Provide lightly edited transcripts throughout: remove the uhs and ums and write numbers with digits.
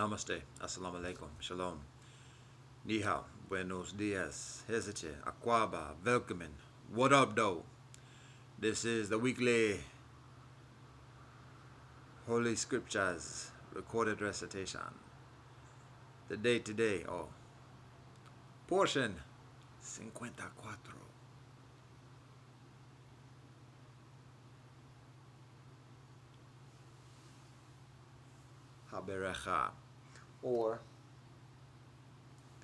Namaste, Assalamu alaikum, Shalom, Ni hao, Buenos dias, Hezete, Aquaba, Welcome. What up, though? This is the weekly Holy Scriptures recorded recitation. The day today, portion 54. HaBerachah, or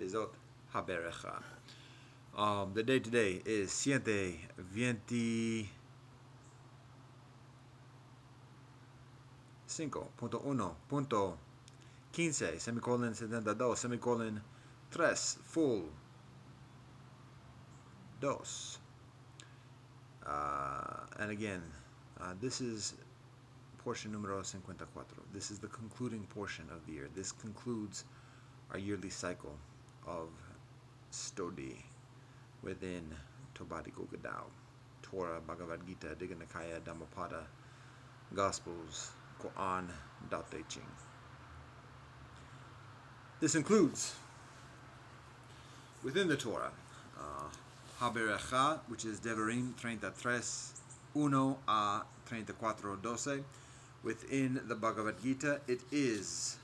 Bezot HaBerachah. The day today is 7:25.1.15, semicolon 72, semicolon 3, full 2. And again, this is portion numero 54. This is the concluding portion of the year. This concludes our yearly cycle of study within Tobadi Gogadao, Torah, Bhagavad Gita, Digha Nikaya, Dhammapada, Gospels, Quran, Tao Te Ching. This includes, within the Torah, HaBerachah, which is Devarim 33:1 a 34:12. Within the Bhagavad Gita, it is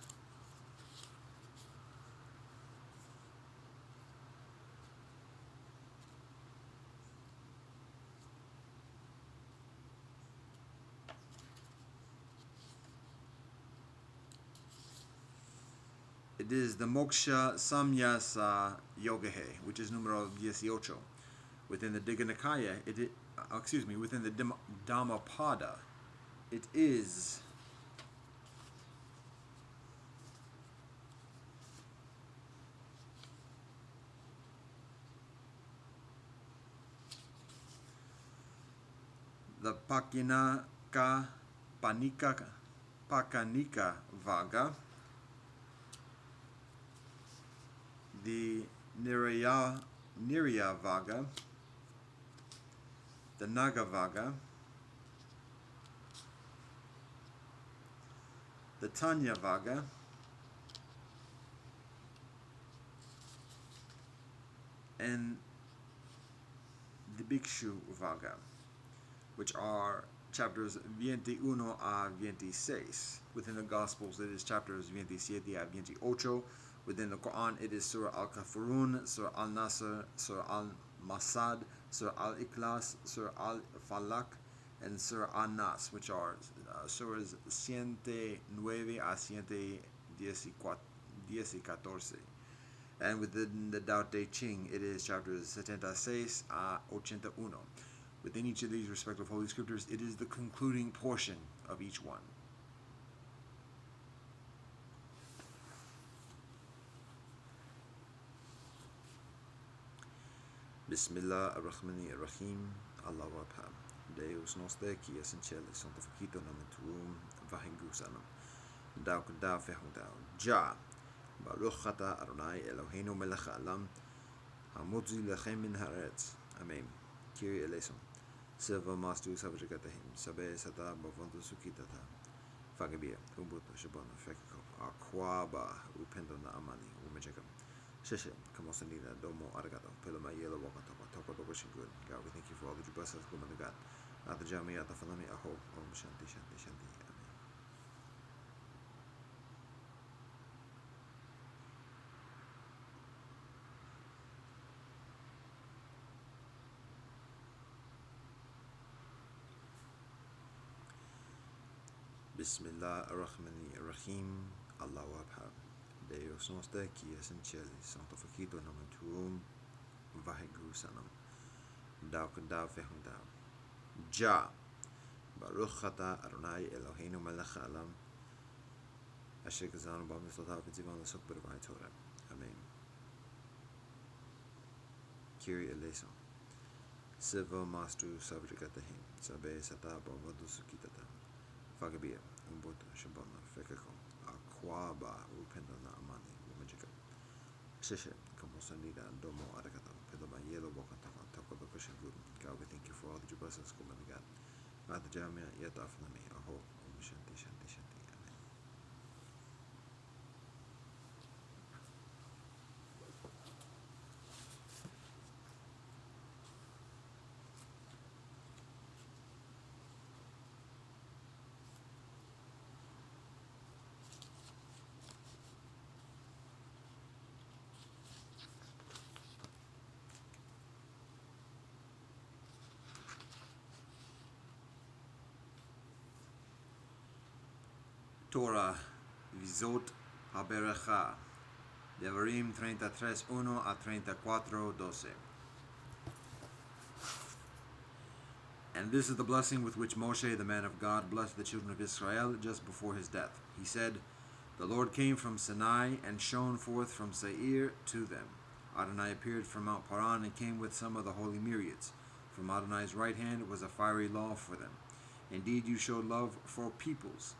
the Moksha Samyasa Yogahe, which is numero 18. Within the Digha Nikaya, within the Dhammapada, it is the Pakanika Vaga, the Nirya Vaga, the Naga Vaga, the Tanya Vaga, and the Bhikshu Vaga, which are chapters 21 a 26. Within the Gospels, it is chapters 27 a 28. Within the Quran, it is Surah Al-Kafirun, Surah Al-Nasr, Surah Al-Masad, Surah Al-Ikhlas, Surah Al-Falaq, and Surah Al-Nas, which are surahs 109 a 114. And within the Tao Te Ching, it is chapters 76 a 81. Within each of these respective holy scriptures, it is the concluding portion of each one. Bismillah ar-Rahmani ar-Rahim, Allahu Akbar. Deus nos te qui es in cielo, santificato nomen tuum, vahengusanum. Dao kadao fehudao. Ja, Baruch ata Adonai Eloheinu melech haolam, hamotzi lechem min haaretz. Amen. Kyrie eleison. Silva mastu sabajikatahim, sabe sata bavontu sukitata. Fagabia, umbuto shabana fekako, aquaba, upendo na amani, umejekam. Sheshe, kamosanida, domo arigato, pelama yelo wakatoko, toko toko shingun. God, we thank you for all that you bless us, woman of God. Ata jami, ata falami, aho, om shanti, shanti, shanti. Amen. Bismillah ar-Rahmani ar-Rahim, Allahu Akbar. Deus nos te qui es in cielo, santificato nomen tuum, vahengusanum. Dao kadao fehudao. Ja, Baruch ata Adonai Eloheinu melech haolam, asher gazanu b'mitzvotav v'tzivan l'suk b'divai Torah. Amen. Kyrie eleison. Silva mastu sabjikatahim, sabe sata b'avodu sukitata. Fagabia, umbuto shabana fekako, aquaba, upendo na amani, umejika. Sheshe, kamosanida, domo arigato, pelama yelo wakataka, toko toko shingun. God, we thank you for all that you bless us, woman of God. Ata jamia yata afnami, aho, om shanti, shanti, shanti. Amen. Torah, Vizot HaBerachah, Devarim 33:1 a 34:12. And this is the blessing with which Moshe, the man of God, blessed the children of Israel just before his death. He said, "The Lord came from Sinai and shone forth from Seir to them. Adonai appeared from Mount Paran and came with some of the holy myriads. From Adonai's right hand was a fiery law for them. Indeed, you showed love for peoples.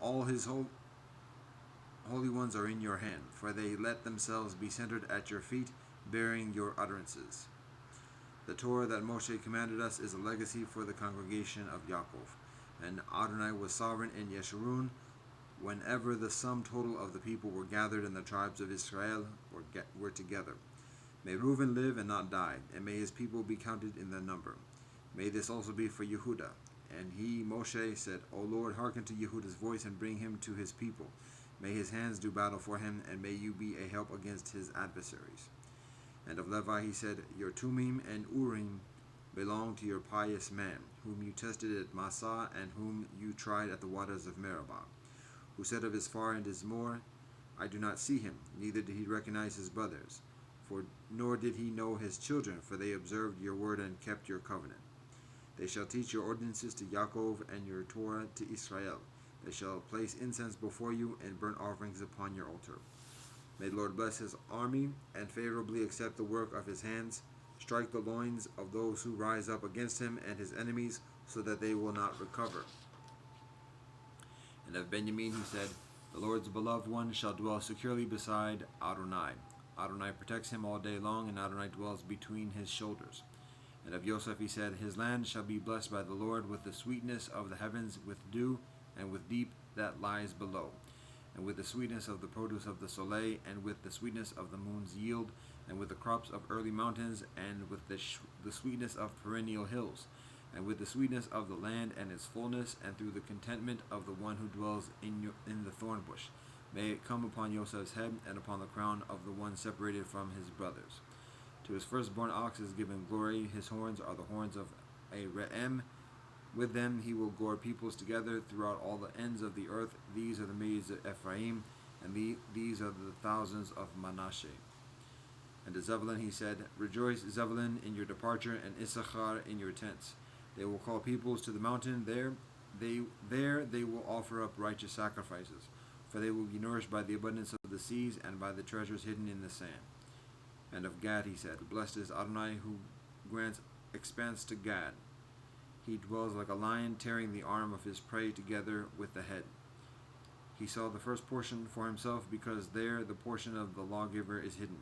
All his holy ones are in your hand, for they let themselves be centered at your feet, bearing your utterances." The Torah that Moshe commanded us is a legacy for the congregation of Yaakov. And Adonai was sovereign in Yeshurun whenever the sum total of the people were gathered and the tribes of Israel were together. May Reuben live and not die, and may his people be counted in the number. May this also be for Yehuda. And he, Moshe, said, "O Lord, hearken to Yehuda's voice and bring him to his people. May his hands do battle for him, and may you be a help against his adversaries." And of Levi he said, "Your Tumim and Urim belong to your pious man, whom you tested at Massah, and whom you tried at the waters of Meribah, who said of his far and his more, I do not see him, neither did he recognize his brothers, nor did he know his children, for they observed your word and kept your covenant. They shall teach your ordinances to Yaakov and your Torah to Israel. They shall place incense before you and burnt offerings upon your altar. May the Lord bless his army and favorably accept the work of his hands. Strike the loins of those who rise up against him and his enemies, so that they will not recover." And of Benjamin he said, "The Lord's beloved one shall dwell securely beside Adonai. Adonai protects him all day long, and Adonai dwells between his shoulders." And of Yosef he said, "His land shall be blessed by the Lord with the sweetness of the heavens, with dew, and with deep that lies below, and with the sweetness of the produce of the soleil, and with the sweetness of the moon's yield, and with the crops of early mountains, and with the sweetness of perennial hills, and with the sweetness of the land and its fullness, and through the contentment of the one who dwells in the thorn bush. May it come upon Yosef's head, and upon the crown of the one separated from his brothers. To his firstborn ox is given glory. His horns are the horns of a re'em. With them he will gore peoples together throughout all the ends of the earth. These are the myriads of Ephraim, and these are the thousands of Manasseh." And to Zebulun he said, "Rejoice, Zebulun, in your departure, and Issachar in your tents. They will call peoples to the mountain. There they will offer up righteous sacrifices, for they will be nourished by the abundance of the seas and by the treasures hidden in the sand." And of Gad he said, "Blessed is Adonai, who grants expanse to Gad. He dwells like a lion, tearing the arm of his prey together with the head. He saw the first portion for himself, because there the portion of the lawgiver is hidden.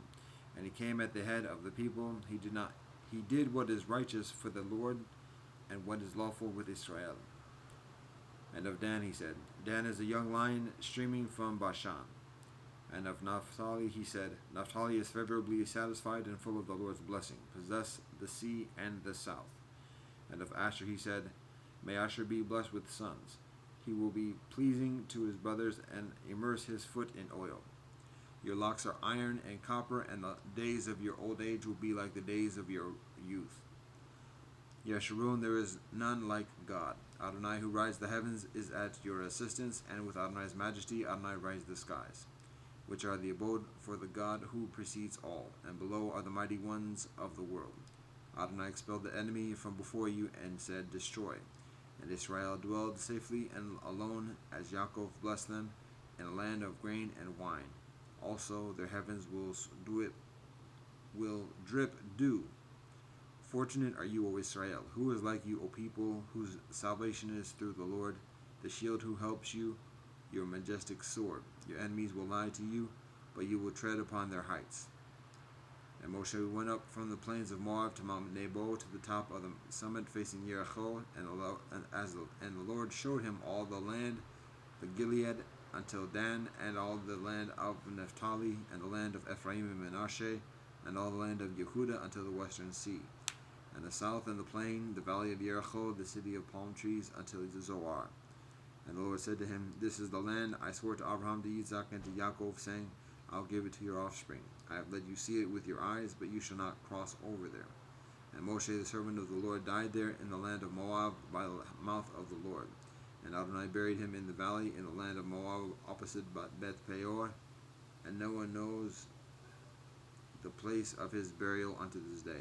And he came at the head of the people. He did what is righteous for the Lord, and what is lawful with Israel." And of Dan he said, "Dan is a young lion streaming from Bashan." And of Naphtali he said, "Naphtali is favorably satisfied and full of the Lord's blessing, possess the sea and the south." And of Asher he said, "May Asher be blessed with sons. He will be pleasing to his brothers and immerse his foot in oil. Your locks are iron and copper, and the days of your old age will be like the days of your youth. Yeshurun, there is none like God. Adonai, who rides the heavens, is at your assistance, and with Adonai's majesty Adonai rides the skies, which are the abode for the God who precedes all, and below are the mighty ones of the world. Adonai expelled the enemy from before you and said, Destroy. And Israel dwelled safely and alone, as Yaakov blessed them, in a land of grain and wine. Also their heavens will drip dew. Fortunate are you, O Israel. Who is like you, O people, whose salvation is through the Lord, the shield who helps you, your majestic sword. Your enemies will lie to you, but you will tread upon their heights." And Moshe went up from the plains of Moab to Mount Nebo, to the top of the summit facing Jericho, and the Lord showed him all the land, the Gilead until Dan, and all the land of Naphtali, and the land of Ephraim and Manasseh, and all the land of Yehuda until the western sea, and the south and the plain, the valley of Jericho, the city of palm trees, until the Zoar. And the Lord said to him, This is the land I swore to Abraham, to Isaac, and to Yaakov, saying, I'll give it to your offspring. I have let you see it with your eyes, but you shall not cross over there. And Moshe, the servant of the Lord, died there in the land of Moab by the mouth of the Lord. And Adonai buried him in the valley in the land of Moab opposite Beth Peor, and no one knows the place of his burial unto this day.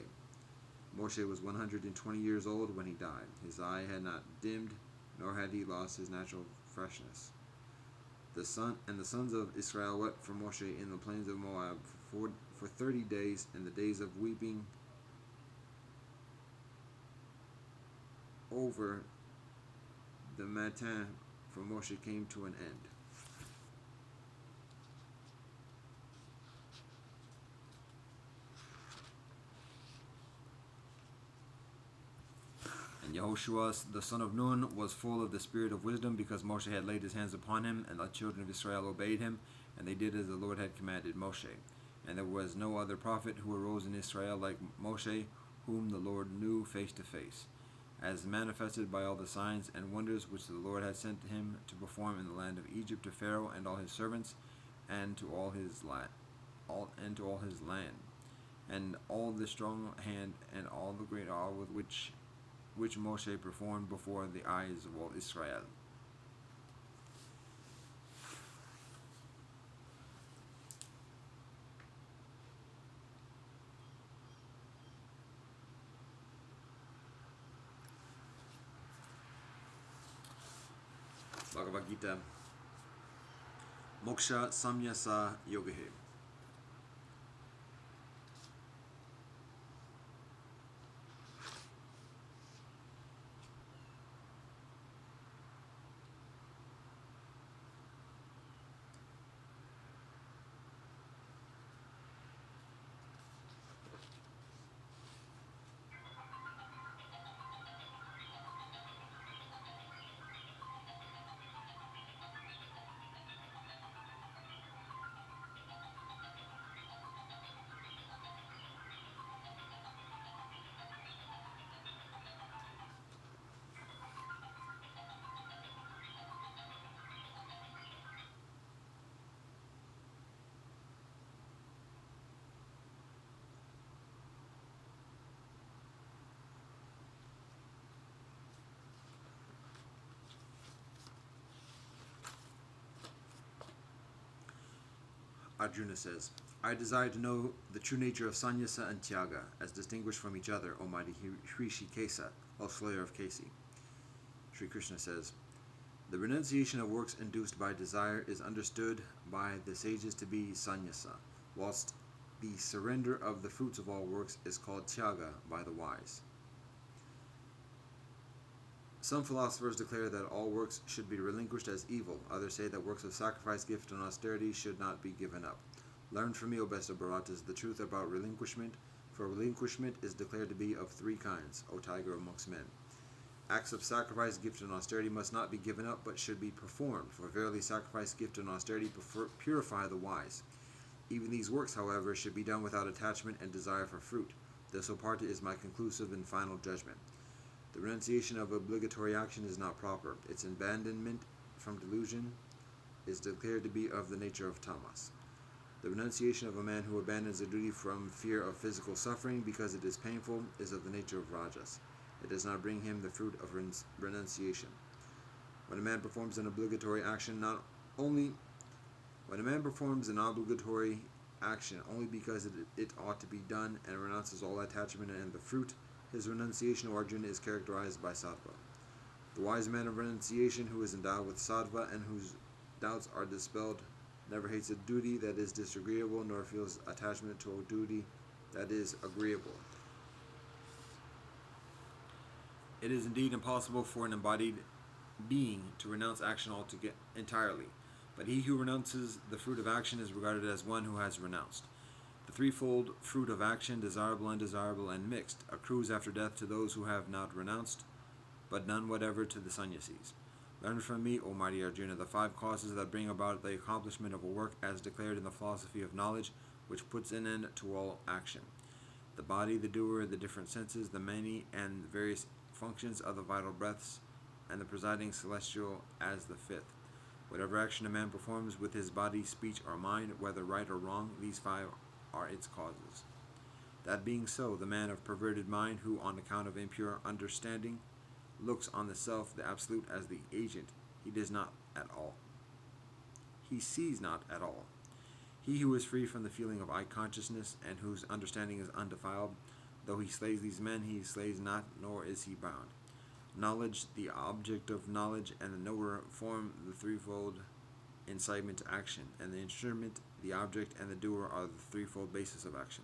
Moshe was 120 years old when he died. His eye had not dimmed, nor had he lost his natural freshness. The sons of Israel wept for Moshe in the plains of Moab for 30 days, and the days of weeping over the matin for Moshe came to an end. And Yehoshua the son of Nun was full of the spirit of wisdom, because Moshe had laid his hands upon him, and the children of Israel obeyed him, and they did as the Lord had commanded Moshe. And there was no other prophet who arose in Israel like Moshe, whom the Lord knew face to face, as manifested by all the signs and wonders which the Lord had sent him to perform in the land of Egypt to Pharaoh and all his servants, and to all his land, and all the strong hand and all the great awe with which Moshe performed before the eyes of all Israel. Bhagavad Gita, Moksha Samyasa Yogahe. Arjuna says, I desire to know the true nature of Sannyasa and Tyaga, as distinguished from each other, O mighty Hrishikesa, O slayer of Kasi. Sri Krishna says, the renunciation of works induced by desire is understood by the sages to be sannyasa, whilst the surrender of the fruits of all works is called tyaga by the wise. Some philosophers declare that all works should be relinquished as evil. Others say that works of sacrifice, gift, and austerity should not be given up. Learn from me, O best of Bharatas, the truth about relinquishment, for relinquishment is declared to be of three kinds, O tiger amongst men. Acts of sacrifice, gift, and austerity must not be given up, but should be performed, for verily sacrifice, gift, and austerity purify the wise. Even these works, however, should be done without attachment and desire for fruit. This, O Partha, is my conclusive and final judgment. The renunciation of obligatory action is not proper. Its abandonment from delusion is declared to be of the nature of tamas. The renunciation of a man who abandons a duty from fear of physical suffering because it is painful is of the nature of rajas. It does not bring him the fruit of renunciation. When a man performs an obligatory action only because it ought to be done, and renounces all attachment and the fruit, his renunciation, O Arjuna, is characterized by sattva. The wise man of renunciation, who is endowed with sattva and whose doubts are dispelled, never hates a duty that is disagreeable, nor feels attachment to a duty that is agreeable. It is indeed impossible for an embodied being to renounce action altogether entirely, but he who renounces the fruit of action is regarded as one who has renounced. The threefold fruit of action, desirable, undesirable, and mixed, accrues after death to those who have not renounced, but none whatever to the sannyasis. Learn from me, O mighty Arjuna, the 5 causes that bring about the accomplishment of a work as declared in the philosophy of knowledge, which puts an end to all action. The body, the doer, the different senses, the many and various functions of the vital breaths, and the presiding celestial as the 5th. Whatever action a man performs with his body, speech, or mind, whether right or wrong, these 5 are its causes. That being so, the man of perverted mind, who on account of impure understanding looks on the self, the absolute, as the agent, he does not at all. He sees not at all. He who is free from the feeling of eye consciousness, and whose understanding is undefiled, though he slays these men, he slays not, nor is he bound. Knowledge, the object of knowledge, and the knower form the threefold incitement to action, and the instrument, the object, and the doer are the threefold basis of action.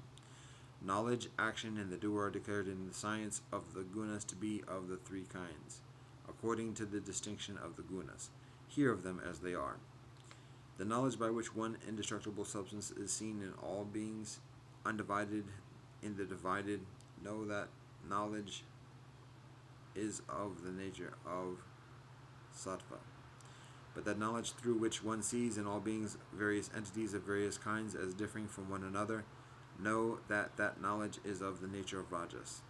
Knowledge, action, and the doer are declared in the science of the gunas to be of the three kinds, according to the distinction of the gunas. Hear of them as they are. The knowledge by which one indestructible substance is seen in all beings, undivided in the divided, know that knowledge is of the nature of sattva. But that knowledge through which one sees in all beings various entities of various kinds as differing from one another, know that that knowledge is of the nature of rajas.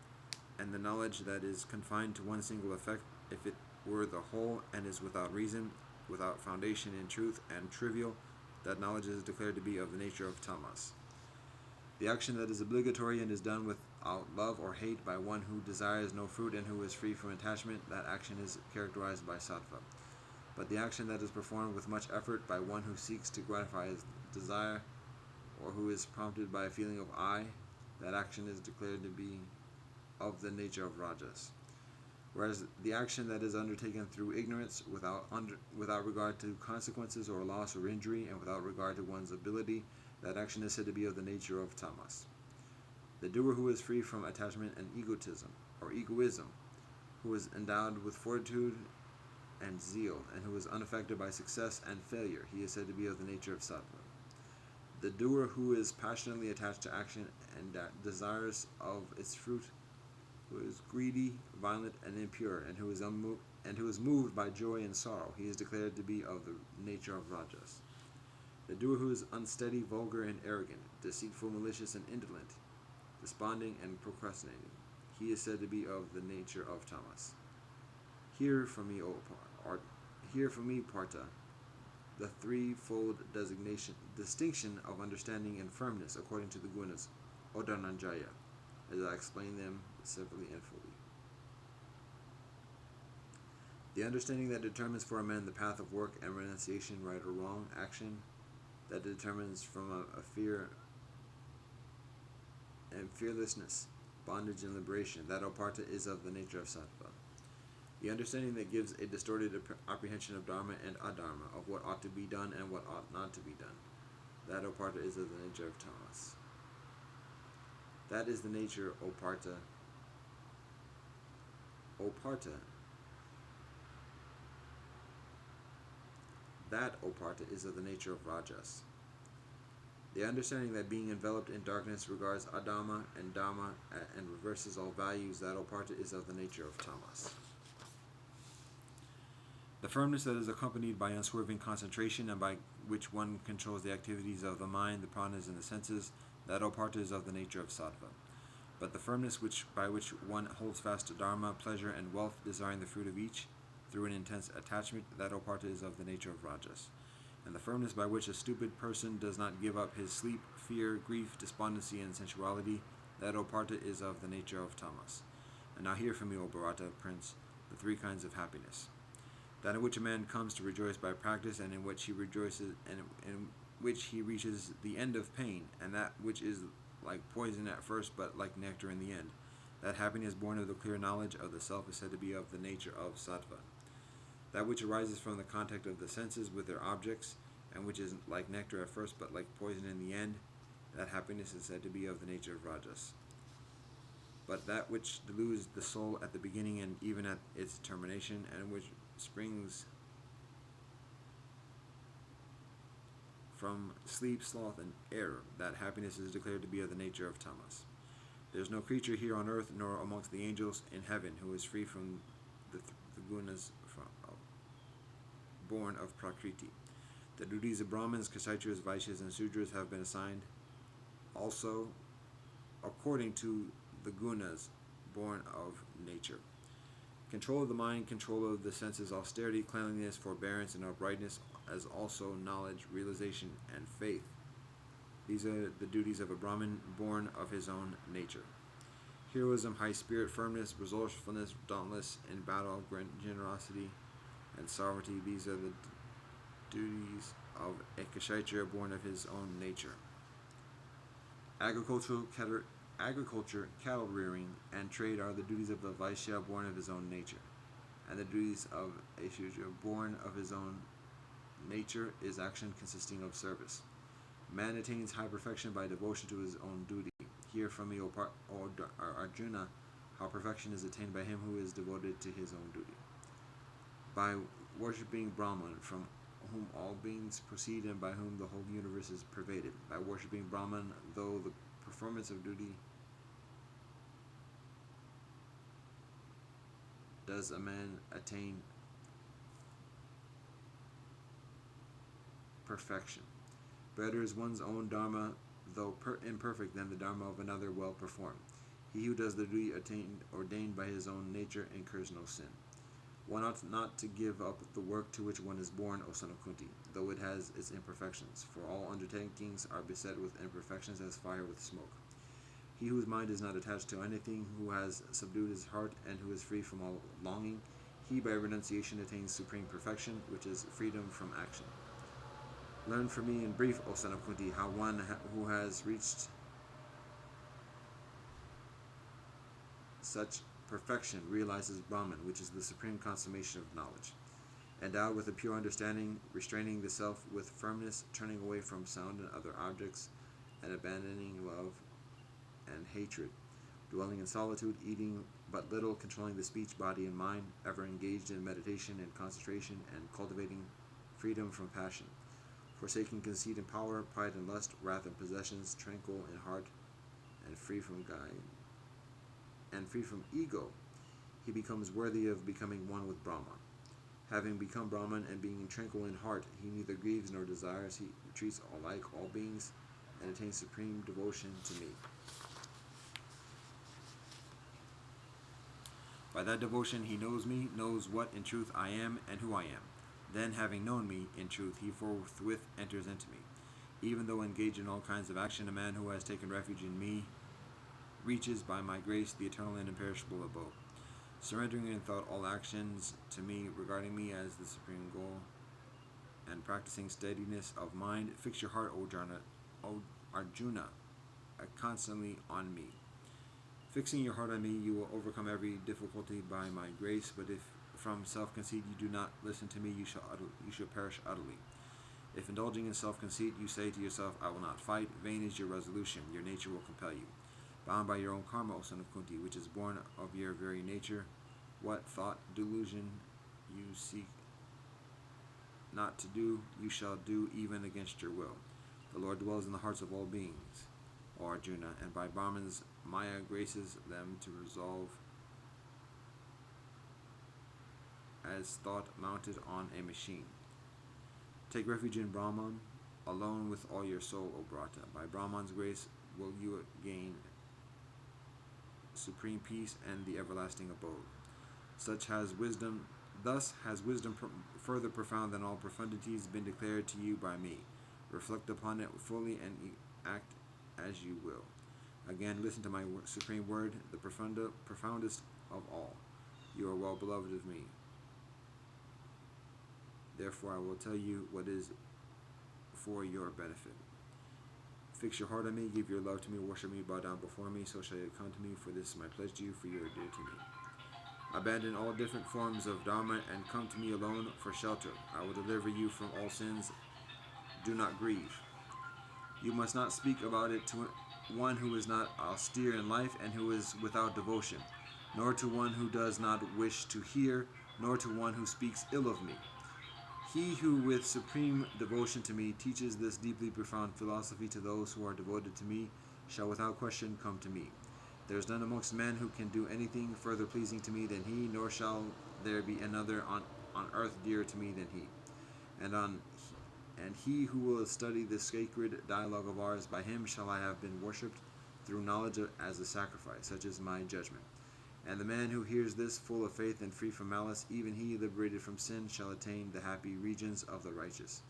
And the knowledge that is confined to one single effect, if it were the whole and is without reason, without foundation in truth, and trivial, that knowledge is declared to be of the nature of tamas. The action that is obligatory and is done without love or hate by one who desires no fruit and who is free from attachment, that action is characterized by sattva. But the action that is performed with much effort by one who seeks to gratify his desire, or who is prompted by a feeling of I, that action is declared to be of the nature of rajas. Whereas the action that is undertaken through ignorance, without regard to consequences or loss or injury, and without regard to one's ability, that action is said to be of the nature of tamas. The doer who is free from attachment and egotism, who is endowed with fortitude and zeal, and who is unaffected by success and failure, he is said to be of the nature of sattva. The doer who is passionately attached to action and desirous of its fruit, who is greedy, violent, and impure, and who is moved by joy and sorrow, he is declared to be of the nature of rajas. The doer who is unsteady, vulgar, and arrogant, deceitful, malicious, and indolent, desponding, and procrastinating, he is said to be of the nature of tamas. Hear from me, Partha, the threefold distinction of understanding and firmness according to the gunas, O Dhananjaya, as I explain them severally and fully. The understanding that determines for a man the path of work and renunciation, right or wrong, action, that determines from a fear and fearlessness, bondage and liberation, that O Partha is of the nature of sattva. The understanding that gives a distorted apprehension of dharma and adharma, of what ought to be done and what ought not to be done, that O Partha is of the nature of tamas. That is the nature, O Partha. O Partha. That, O Partha, is of the nature of rajas. The understanding that being enveloped in darkness regards adharma and dharma and reverses all values, that, O Partha, is of the nature of tamas. The firmness that is accompanied by unswerving concentration and by which one controls the activities of the mind, the pranas, and the senses, that, O Partha, is of the nature of sattva. But the firmness by which one holds fast to dharma, pleasure, and wealth, desiring the fruit of each, through an intense attachment, that, O Partha, is of the nature of rajas. And the firmness by which a stupid person does not give up his sleep, fear, grief, despondency, and sensuality, that, O Partha, is of the nature of tamas. And now hear from me, O Bharata, Prince, the three kinds of happiness. That in which a man comes to rejoice by practice, and in which he rejoices, and in which he reaches the end of pain, and that which is like poison at first, but like nectar in the end. That happiness born of the clear knowledge of the self is said to be of the nature of sattva. That which arises from the contact of the senses with their objects, and which is like nectar at first, but like poison in the end, that happiness is said to be of the nature of rajas. But that which deludes the soul at the beginning and even at its termination, and which springs from sleep, sloth, and error, that happiness is declared to be of the nature of tamas. There is no creature here on earth, nor amongst the angels in heaven, who is free from the gunas born of prakriti. The duties of Brahmins, Kshatriyas, Vaishyas, and Sudras have been assigned also according to the gunas born of nature. Control of the mind, control of the senses, austerity, cleanliness, forbearance, and uprightness, as also knowledge, realization, and faith. These are the duties of a Brahmin born of his own nature. Heroism, high spirit, firmness, resourcefulness, dauntless in battle, generosity, and sovereignty. These are the duties of a Kshatriya born of his own nature. Agriculture, cattle rearing, and trade are the duties of a Vaishya born of his own nature. And the duties of a Shudra born of his own nature is action consisting of service. Man attains high perfection by devotion to his own duty. Hear from me, O Arjuna, how perfection is attained by him who is devoted to his own duty. By worshipping Brahman, from whom all beings proceed and by whom the whole universe is pervaded. By worshipping Brahman, though the performance of duty does a man attain perfection. Better is one's own dharma, though imperfect, than the dharma of another well performed. He who does the duty ordained by his own nature incurs no sin. One ought not to give up the work to which one is born, O son of Kunti, though it has its imperfections, for all undertakings are beset with imperfections as fire with smoke. He whose mind is not attached to anything, who has subdued his heart, and who is free from all longing, he by renunciation attains supreme perfection, which is freedom from action. Learn from me in brief, O son of Kunti, how one who has reached such perfection realizes Brahman, which is the supreme consummation of knowledge. Endowed with a pure understanding, restraining the self with firmness, turning away from sound and other objects, and abandoning love and hatred, dwelling in solitude, eating but little, controlling the speech, body, and mind, ever engaged in meditation and concentration, and cultivating freedom from passion, forsaking conceit and power, pride and lust, wrath and possessions, tranquil in heart, and free from ego, he becomes worthy of becoming one with Brahman. Having become Brahman and being tranquil in heart, he neither grieves nor desires, he treats alike all beings, and attains supreme devotion to me. By that devotion he knows me, knows what in truth I am and who I am. Then, having known me in truth, he forthwith enters into me. Even though engaged in all kinds of action, a man who has taken refuge in me reaches by my grace the eternal and imperishable abode. Surrendering in thought all actions to me, regarding me as the supreme goal, and practicing steadiness of mind, fix your heart, O Arjuna, constantly on me. Fixing your heart on me, you will overcome every difficulty by my grace, but if from self-conceit you do not listen to me, you shall perish utterly. If indulging in self-conceit you say to yourself, I will not fight, vain is your resolution, your nature will compel you. Bound by your own karma, O son of Kunti, which is born of your very nature, what thought delusion you seek not to do, you shall do even against your will. The Lord dwells in the hearts of all beings, O Arjuna, and by Brahmans Maya graces them to resolve as thought mounted on a machine. Take refuge in Brahman alone with all your soul, O Bharata. By Brahman's grace will you gain supreme peace and the everlasting abode. Thus has wisdom further profound than all profundities been declared to you by me. Reflect upon it fully and act as you will. Again, listen to my supreme word, the profoundest of all. You are well beloved of me. Therefore I will tell you what is for your benefit. Fix your heart on me, give your love to me, worship me, bow down before me, so shall you come to me, for this is my pledge to you, for you are dear to me. Abandon all different forms of dharma and come to me alone for shelter. I will deliver you from all sins. Do not grieve. You must not speak about it to one who is not austere in life and who is without devotion, nor to one who does not wish to hear, nor to one who speaks ill of me. He who with supreme devotion to me teaches this deeply profound philosophy to those who are devoted to me shall without question come to me. There is none amongst men who can do anything further pleasing to me than he, nor shall there be another on earth dearer to me than he. And he who will study this sacred dialogue of ours, by him shall I have been worshipped through knowledge as a sacrifice, such is my judgment. And the man who hears this, full of faith and free from malice, even he liberated from sin, shall attain the happy regions of the righteous.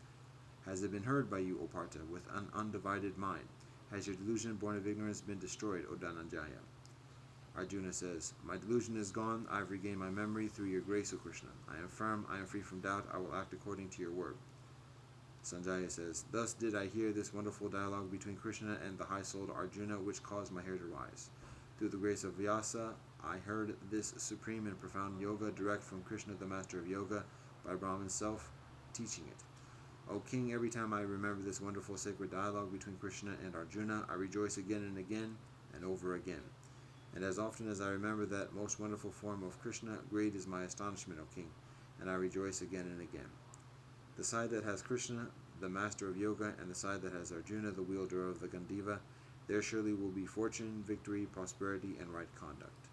Has it been heard by you, O Partha, with an undivided mind? Has your delusion born of ignorance been destroyed, O Dhananjaya? Arjuna says, "My delusion is gone. I have regained my memory through your grace, O Krishna. I am firm. I am free from doubt. I will act according to your word." Sanjaya says, "Thus did I hear this wonderful dialogue between Krishna and the high-souled Arjuna, which caused my hair to rise. Through the grace of Vyasa, I heard this supreme and profound yoga direct from Krishna, the master of yoga, by Brahman's self, teaching it. O King, every time I remember this wonderful sacred dialogue between Krishna and Arjuna, I rejoice again and again and over again. And as often as I remember that most wonderful form of Krishna, great is my astonishment, O King, and I rejoice again and again. The side that has Krishna, the master of yoga, and the side that has Arjuna, the wielder of the Gandiva, there surely will be fortune, victory, prosperity, and right conduct."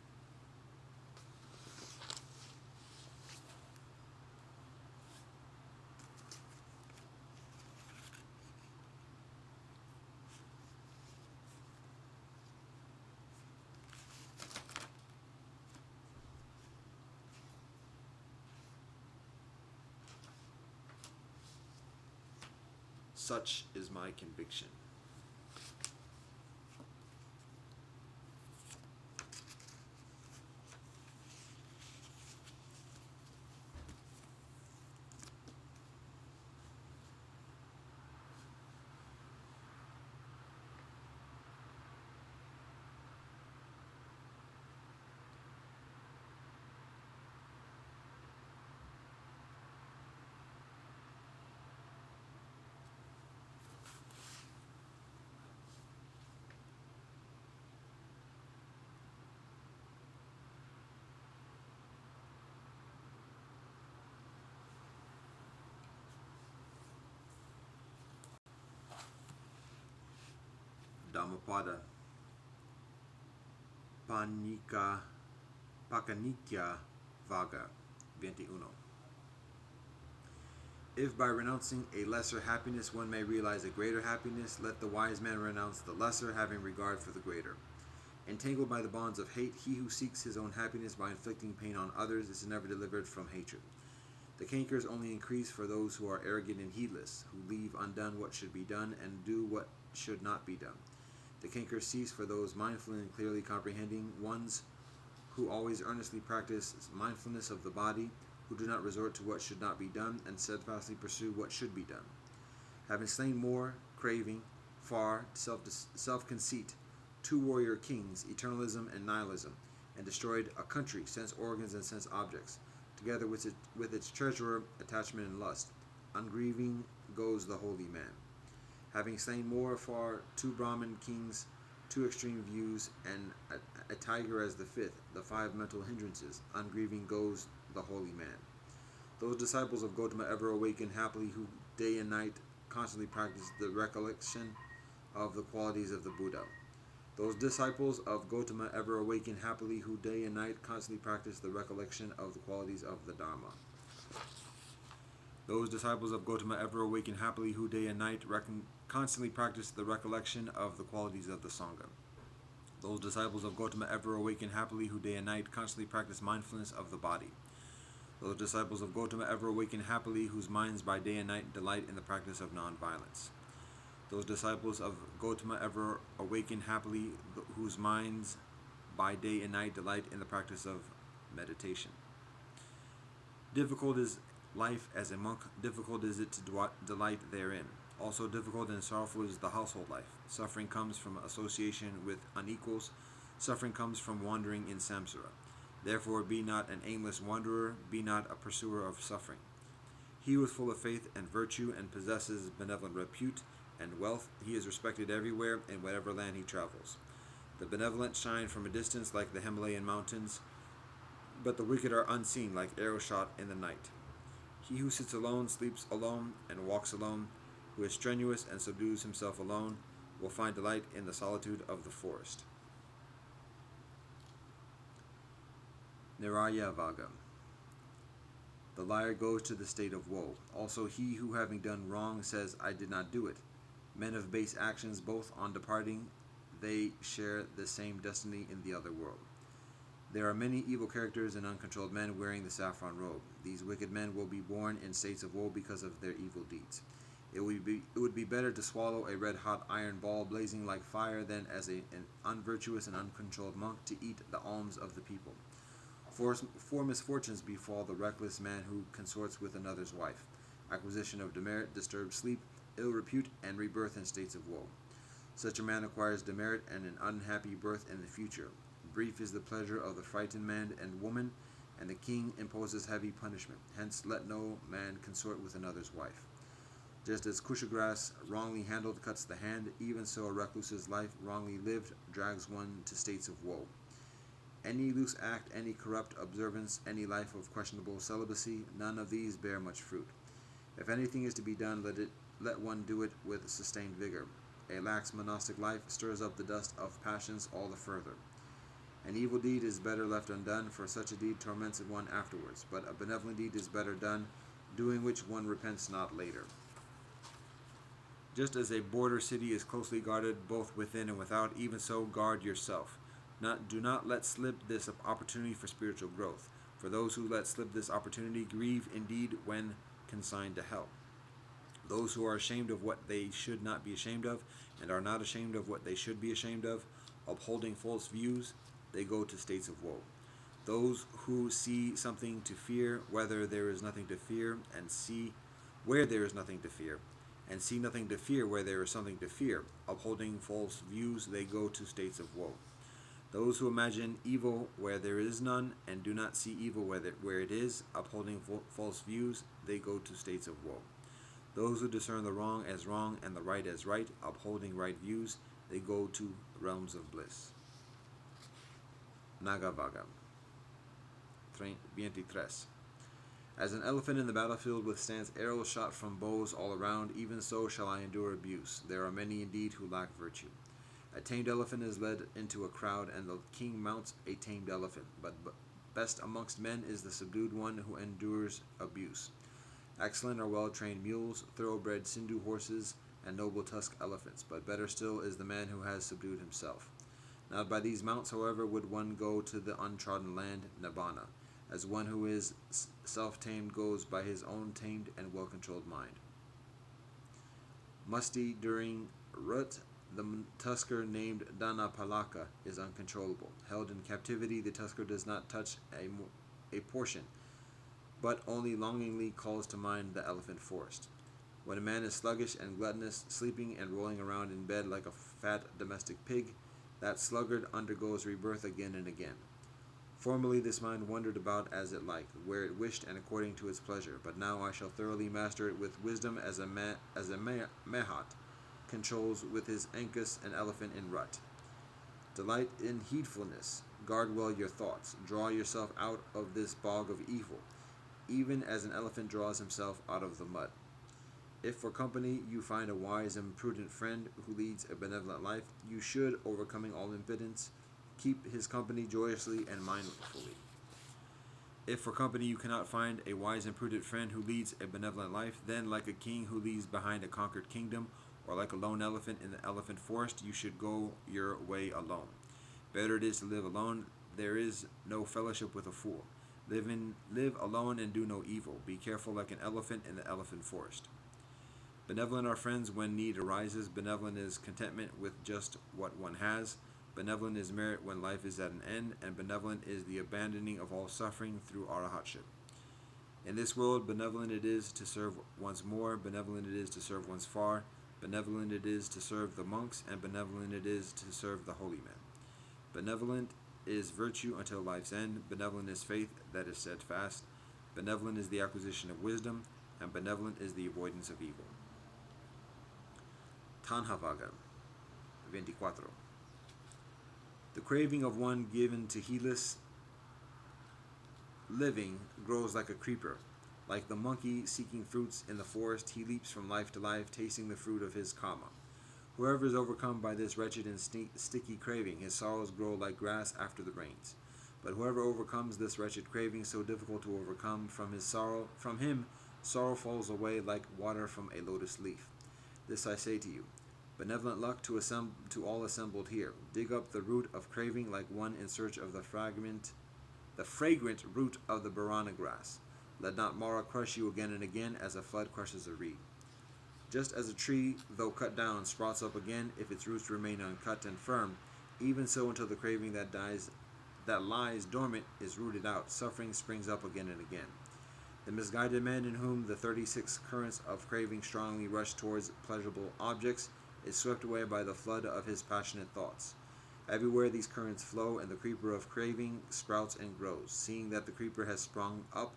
Such is my conviction. Dhammapada Pakanitya Vaga 21. If by renouncing a lesser happiness one may realize a greater happiness, let the wise man renounce the lesser, having regard for the greater. Entangled by the bonds of hate, he who seeks his own happiness by inflicting pain on others is never delivered from hatred. The cankers only increase for those who are arrogant and heedless, who leave undone what should be done and do what should not be done. The cankers cease for those mindful and clearly comprehending ones who always earnestly practice mindfulness of the body, who do not resort to what should not be done, and steadfastly pursue what should be done. Having slain more, craving, far, self-conceit, 2 warrior kings, eternalism and nihilism, and destroyed a country, sense organs and sense objects, together with its treasurer, attachment and lust, ungrieving goes the holy man. Having slain more, far, 2 Brahmin kings, 2 extreme views, and a tiger as the 5th, the 5 mental hindrances, ungrieving goes the holy man. Those disciples of Gautama ever awaken happily who day and night constantly practice the recollection of the qualities of the Buddha. Those disciples of Gautama ever awaken happily who day and night constantly practice the recollection of the qualities of the Dharma. Those disciples of Gautama ever awaken happily who day and night constantly practice the recollection of the qualities of the Sangha. Those disciples of Gautama ever awaken happily who day and night constantly practice mindfulness of the body. Those disciples of Gautama ever awaken happily whose minds by day and night delight in the practice of non-violence. Those disciples of Gautama ever awaken happily whose minds by day and night delight in the practice of meditation. Difficult is life as a monk, difficult is it to delight therein. Also difficult and sorrowful is the household life. Suffering comes from association with unequals. Suffering comes from wandering in samsara. Therefore be not an aimless wanderer, be not a pursuer of suffering. He who is full of faith and virtue and possesses benevolent repute and wealth, he is respected everywhere in whatever land he travels. The benevolent shine from a distance like the Himalayan mountains, but the wicked are unseen like arrows shot in the night. He who sits alone, sleeps alone, and walks alone, who is strenuous and subdues himself alone, will find delight in the solitude of the forest. Niraya Vaga. The liar goes to the state of woe. Also he who having done wrong says, I did not do it. Men of base actions, both on departing, they share the same destiny in the other world. There are many evil characters and uncontrolled men wearing the saffron robe. These wicked men will be born in states of woe because of their evil deeds. It would be better to swallow a red-hot iron ball blazing like fire than as an unvirtuous and uncontrolled monk to eat the alms of the people. Four misfortunes befall the reckless man who consorts with another's wife: acquisition of demerit, disturbed sleep, ill repute, and rebirth in states of woe. Such a man acquires demerit and an unhappy birth in the future. Brief is the pleasure of the frightened man and woman, and the king imposes heavy punishment. Hence let no man consort with another's wife. Just as kusha grass, wrongly handled, cuts the hand, even so a recluse's life, wrongly lived, drags one to states of woe. Any loose act, any corrupt observance, any life of questionable celibacy, none of these bear much fruit. If anything is to be done, let one do it with sustained vigor. A lax monastic life stirs up the dust of passions all the further. An evil deed is better left undone, for such a deed torments one afterwards, but a benevolent deed is better done, doing which one repents not later. Just as a border city is closely guarded both within and without, even so guard yourself. Do not let slip this opportunity for spiritual growth, for those who let slip this opportunity grieve indeed when consigned to hell. Those who are ashamed of what they should not be ashamed of, and are not ashamed of what they should be ashamed of, upholding false views, they go to states of woe. Those who see something to fear, whether there is nothing to fear, and see where there is nothing to fear, and see nothing to fear where there is something to fear, upholding false views, they go to states of woe. Those who imagine evil where there is none, and do not see evil where it is, upholding false views, they go to states of woe. Those who discern the wrong as wrong and the right as right, upholding right views, they go to realms of bliss. Nagavaga 23. As an elephant in the battlefield withstands arrows shot from bows all around, even so shall I endure abuse. There are many indeed who lack virtue. A tamed elephant is led into a crowd, and the king mounts a tamed elephant. But best amongst men is the subdued one who endures abuse. Excellent are well-trained mules, thoroughbred Sindhu horses, and noble tusk elephants. But better still is the man who has subdued himself. Not by these mounts, however, would one go to the untrodden land, Nibbana, as one who is self-tamed goes by his own tamed and well-controlled mind. Musty during Rut, the tusker named Dhanapalaka is uncontrollable. Held in captivity, the tusker does not touch a portion, but only longingly calls to mind the elephant forest. When a man is sluggish and gluttonous, sleeping and rolling around in bed like a fat domestic pig, that sluggard undergoes rebirth again and again. Formerly this mind wandered about as it liked, where it wished and according to its pleasure, but now I shall thoroughly master it with wisdom as a Mehat controls with his Ankus an elephant in rut. Delight in heedfulness, guard well your thoughts, draw yourself out of this bog of evil, even as an elephant draws himself out of the mud. If for company you find a wise and prudent friend who leads a benevolent life, you should, overcoming all impotence, keep his company joyously and mindfully. If for company you cannot find a wise and prudent friend who leads a benevolent life, then like a king who leaves behind a conquered kingdom, or like a lone elephant in the elephant forest, you should go your way alone. Better it is to live alone. There is no fellowship with a fool. Live alone and do no evil. Be careful like an elephant in the elephant forest. Benevolent are friends when need arises. Benevolent is contentment with just what one has. Benevolent is merit when life is at an end, and benevolent is the abandoning of all suffering through arahantship. In this world, benevolent it is to serve once more, benevolent it is to serve once far, benevolent it is to serve the monks, and benevolent it is to serve the holy men. Benevolent is virtue until life's end, benevolent is faith that is steadfast, benevolent is the acquisition of wisdom, and benevolent is the avoidance of evil. Tanhavaga 24. The craving of one given to heedless living grows like a creeper. Like the monkey seeking fruits in the forest, he leaps from life to life, tasting the fruit of his karma. Whoever is overcome by this wretched and sticky craving, his sorrows grow like grass after the rains. But whoever overcomes this wretched craving, so difficult to overcome, from him sorrow falls away like water from a lotus leaf. This I say to you, benevolent luck to all assembled here. Dig up the root of craving like one in search of the fragrant root of the Barana grass. Let not Mara crush you again and again as a flood crushes a reed. Just as a tree, though cut down, sprouts up again if its roots remain uncut and firm, even so until the craving that lies dormant is rooted out, suffering springs up again and again. The misguided man in whom the 36 currents of craving strongly rush towards pleasurable objects is swept away by the flood of his passionate thoughts. Everywhere these currents flow, and the creeper of craving sprouts and grows. Seeing that the creeper has sprung up,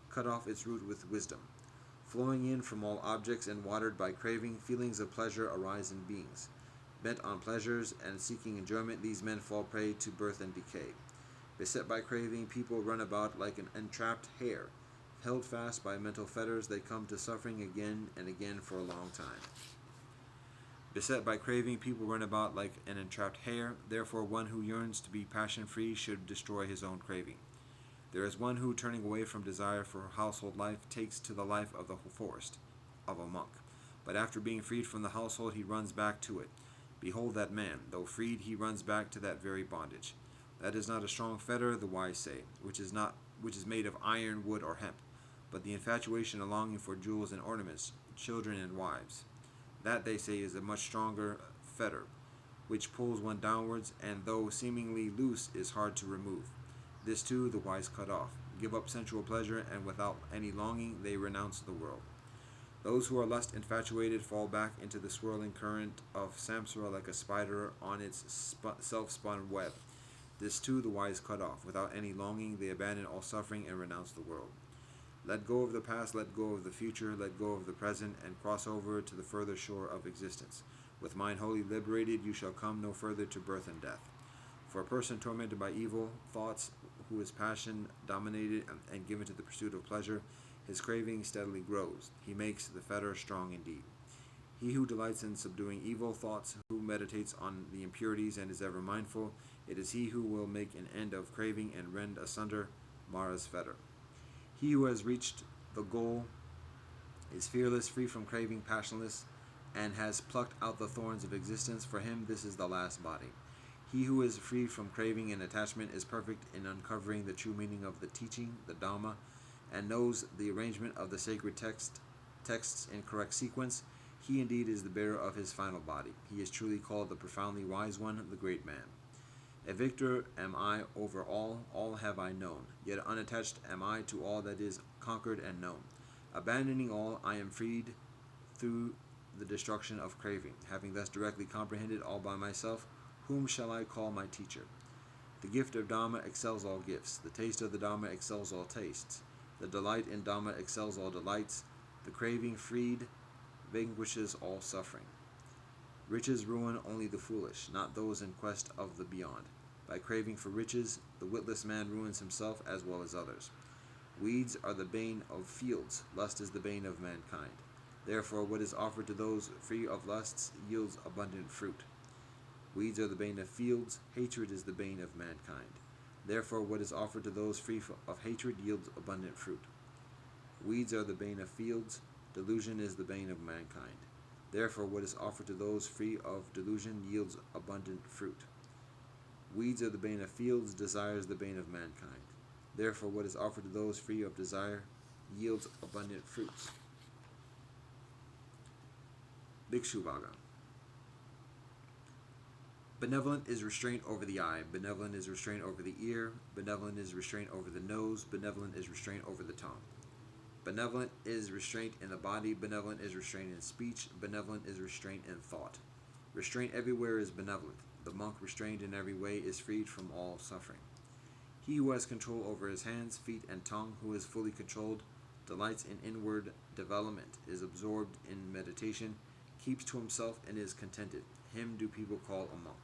cut off its root with wisdom. Flowing in from all objects and watered by craving, feelings of pleasure arise in beings. Bent on pleasures and seeking enjoyment, these men fall prey to birth and decay. Beset by craving, people run about like an entrapped hare. Held fast by mental fetters, they come to suffering again and again for a long time. Beset by craving, people run about like an entrapped hare. Therefore, one who yearns to be passion-free should destroy his own craving. There is one who, turning away from desire for household life, takes to the life of the forest, of a monk. But after being freed from the household, he runs back to it. Behold that man, though freed, he runs back to that very bondage. That is not a strong fetter, the wise say, which is made of iron, wood, or hemp, but the infatuation and longing for jewels and ornaments, children and wives. That, they say, is a much stronger fetter, which pulls one downwards, and though seemingly loose, is hard to remove. This too the wise cut off, give up sensual pleasure, and without any longing they renounce the world. Those who are lust infatuated fall back into the swirling current of samsara like a spider on its self-spun web. This too the wise cut off, without any longing they abandon all suffering and renounce the world. Let go of the past, let go of the future, let go of the present, and cross over to the further shore of existence. With mind wholly liberated, you shall come no further to birth and death. For a person tormented by evil thoughts, who is passion dominated and given to the pursuit of pleasure, his craving steadily grows. He makes the fetter strong indeed. He who delights in subduing evil thoughts, who meditates on the impurities and is ever mindful, it is he who will make an end of craving and rend asunder Mara's fetter. He who has reached the goal is fearless, free from craving, passionless, and has plucked out the thorns of existence. For him this is the last body. He who is free from craving and attachment is perfect in uncovering the true meaning of the teaching, the Dhamma, and knows the arrangement of the sacred texts in correct sequence. He indeed is the bearer of his final body. He is truly called the profoundly wise one, the great man. A victor am I over all have I known, yet unattached am I to all that is conquered and known. Abandoning all, I am freed through the destruction of craving. Having thus directly comprehended all by myself, whom shall I call my teacher? The gift of Dhamma excels all gifts. The taste of the Dhamma excels all tastes. The delight in Dhamma excels all delights. The craving freed vanquishes all suffering. Riches ruin only the foolish, not those in quest of the beyond. By craving for riches, the witless man ruins himself as well as others. Weeds are the bane of fields, lust is the bane of mankind. Therefore, what is offered to those free of lusts yields abundant fruit. Weeds are the bane of fields, hatred is the bane of mankind. Therefore, what is offered to those free of hatred yields abundant fruit. Weeds are the bane of fields, delusion is the bane of mankind. Therefore, what is offered to those free of delusion yields abundant fruit. Weeds are the bane of fields, desire is the bane of mankind. Therefore, what is offered to those free of desire yields abundant fruits. Bhikshu Bhaga. Benevolent is restraint over the eye, benevolent is restraint over the ear, benevolent is restraint over the nose, benevolent is restraint over the tongue. Benevolent is restraint in the body, benevolent is restraint in speech, benevolent is restraint in thought. Restraint everywhere is benevolent. The monk restrained in every way is freed from all suffering. He who has control over his hands, feet, and tongue, who is fully controlled, delights in inward development, is absorbed in meditation, keeps to himself, and is contented. Him do people call a monk.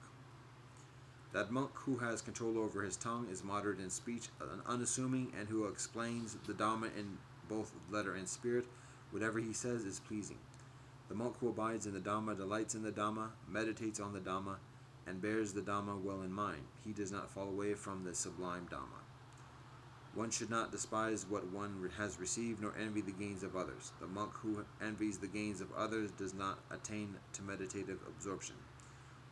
That monk who has control over his tongue is moderate in speech, unassuming, and who explains the Dhamma in both letter and spirit, whatever he says is pleasing. The monk who abides in the Dhamma delights in the Dhamma, meditates on the Dhamma, and bears the Dhamma well in mind. He does not fall away from the sublime Dhamma. One should not despise what one has received, nor envy the gains of others. The monk who envies the gains of others does not attain to meditative absorption.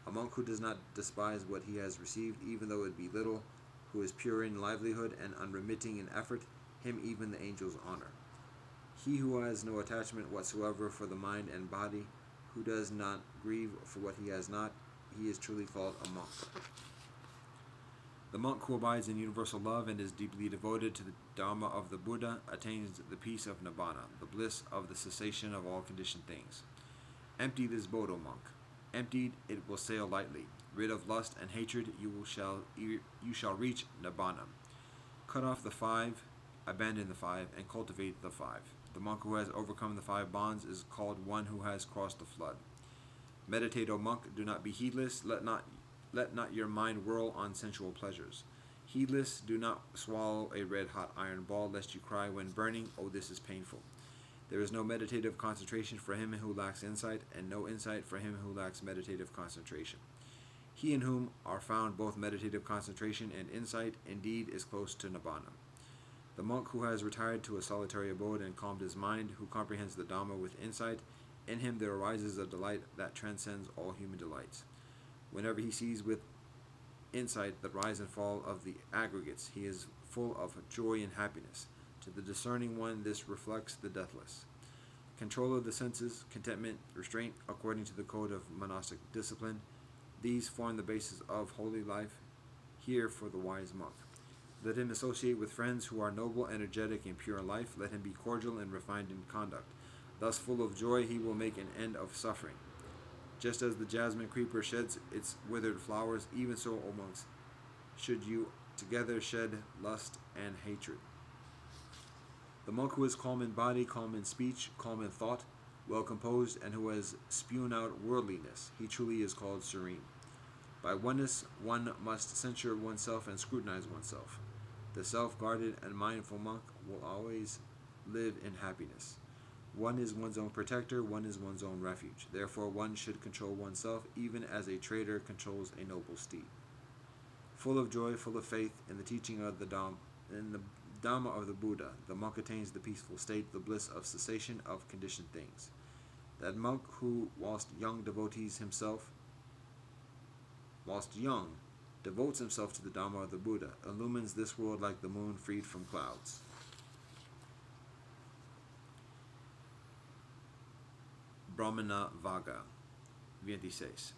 A monk who does not despise what he has received, even though it be little, who is pure in livelihood and unremitting in effort, him even the angels honor. He who has no attachment whatsoever for the mind and body, who does not grieve for what he has not, he is truly called a monk. The monk who abides in universal love and is deeply devoted to the Dharma of the Buddha attains the peace of Nibbana, the bliss of the cessation of all conditioned things. Empty this boat, O monk. Emptied, it will sail lightly. Rid of lust and hatred, you shall reach Nibbana. Cut off the five, abandon the five, and cultivate the five. The monk who has overcome the five bonds is called one who has crossed the flood. Meditate, O monk, do not be heedless, let not your mind whirl on sensual pleasures. Heedless, do not swallow a red-hot iron ball, lest you cry when burning, oh, this is painful. There is no meditative concentration for him who lacks insight, and no insight for him who lacks meditative concentration. He in whom are found both meditative concentration and insight, indeed, is close to Nibbana. The monk who has retired to a solitary abode and calmed his mind, who comprehends the Dhamma with insight, in him there arises a delight that transcends all human delights. Whenever he sees with insight the rise and fall of the aggregates, he is full of joy and happiness. To the discerning one, this reflects the deathless. Control of the senses, contentment, restraint, according to the code of monastic discipline, these form the basis of holy life here for the wise monk. Let him associate with friends who are noble, energetic, and pure in life. Let him be cordial and refined in conduct. Thus, full of joy, he will make an end of suffering. Just as the jasmine creeper sheds its withered flowers, even so, O monks, should you together shed lust and hatred. The monk who is calm in body, calm in speech, calm in thought, well composed, and who has spewed out worldliness, he truly is called serene. By oneness, one must censure oneself and scrutinize oneself. The self-guarded and mindful monk will always live in happiness. One is one's own protector, one is one's own refuge. Therefore, one should control oneself, even as a trader controls a noble steed. Full of joy, full of faith in the teaching of the Dhamma of the Buddha, the monk attains the peaceful state, the bliss of cessation of conditioned things. That monk who, whilst young, devotes himself to the Dhamma of the Buddha, illumines this world like the moon freed from clouds. Brahmana Vaga 26.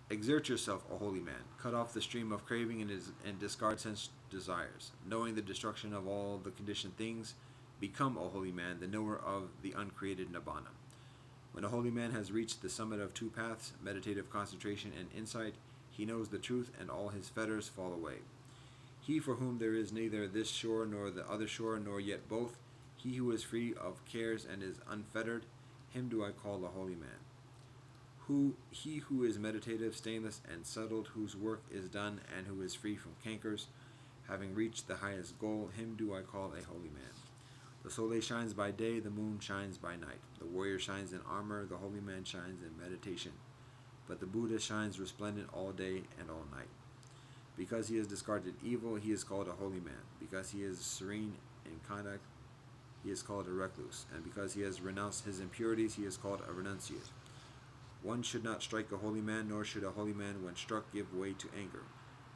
Exert yourself, O holy man. Cut off the stream of craving and discard sense desires. Knowing the destruction of all the conditioned things, become, O holy man, the knower of the uncreated Nibbana. When a holy man has reached the summit of two paths, meditative concentration and insight, he knows the truth and all his fetters fall away. He for whom there is neither this shore nor the other shore, nor yet both, he who is free of cares and is unfettered, him do I call a holy man. He who is meditative, stainless, and settled, whose work is done, and who is free from cankers, having reached the highest goal, him do I call a holy man. The soleil shines by day, the moon shines by night. The warrior shines in armor, the holy man shines in meditation. But the Buddha shines resplendent all day and all night. Because he has discarded evil, he is called a holy man. Because he is serene in conduct, he is called a recluse. And because he has renounced his impurities, he is called a renunciate. One should not strike a holy man, nor should a holy man, when struck, give way to anger.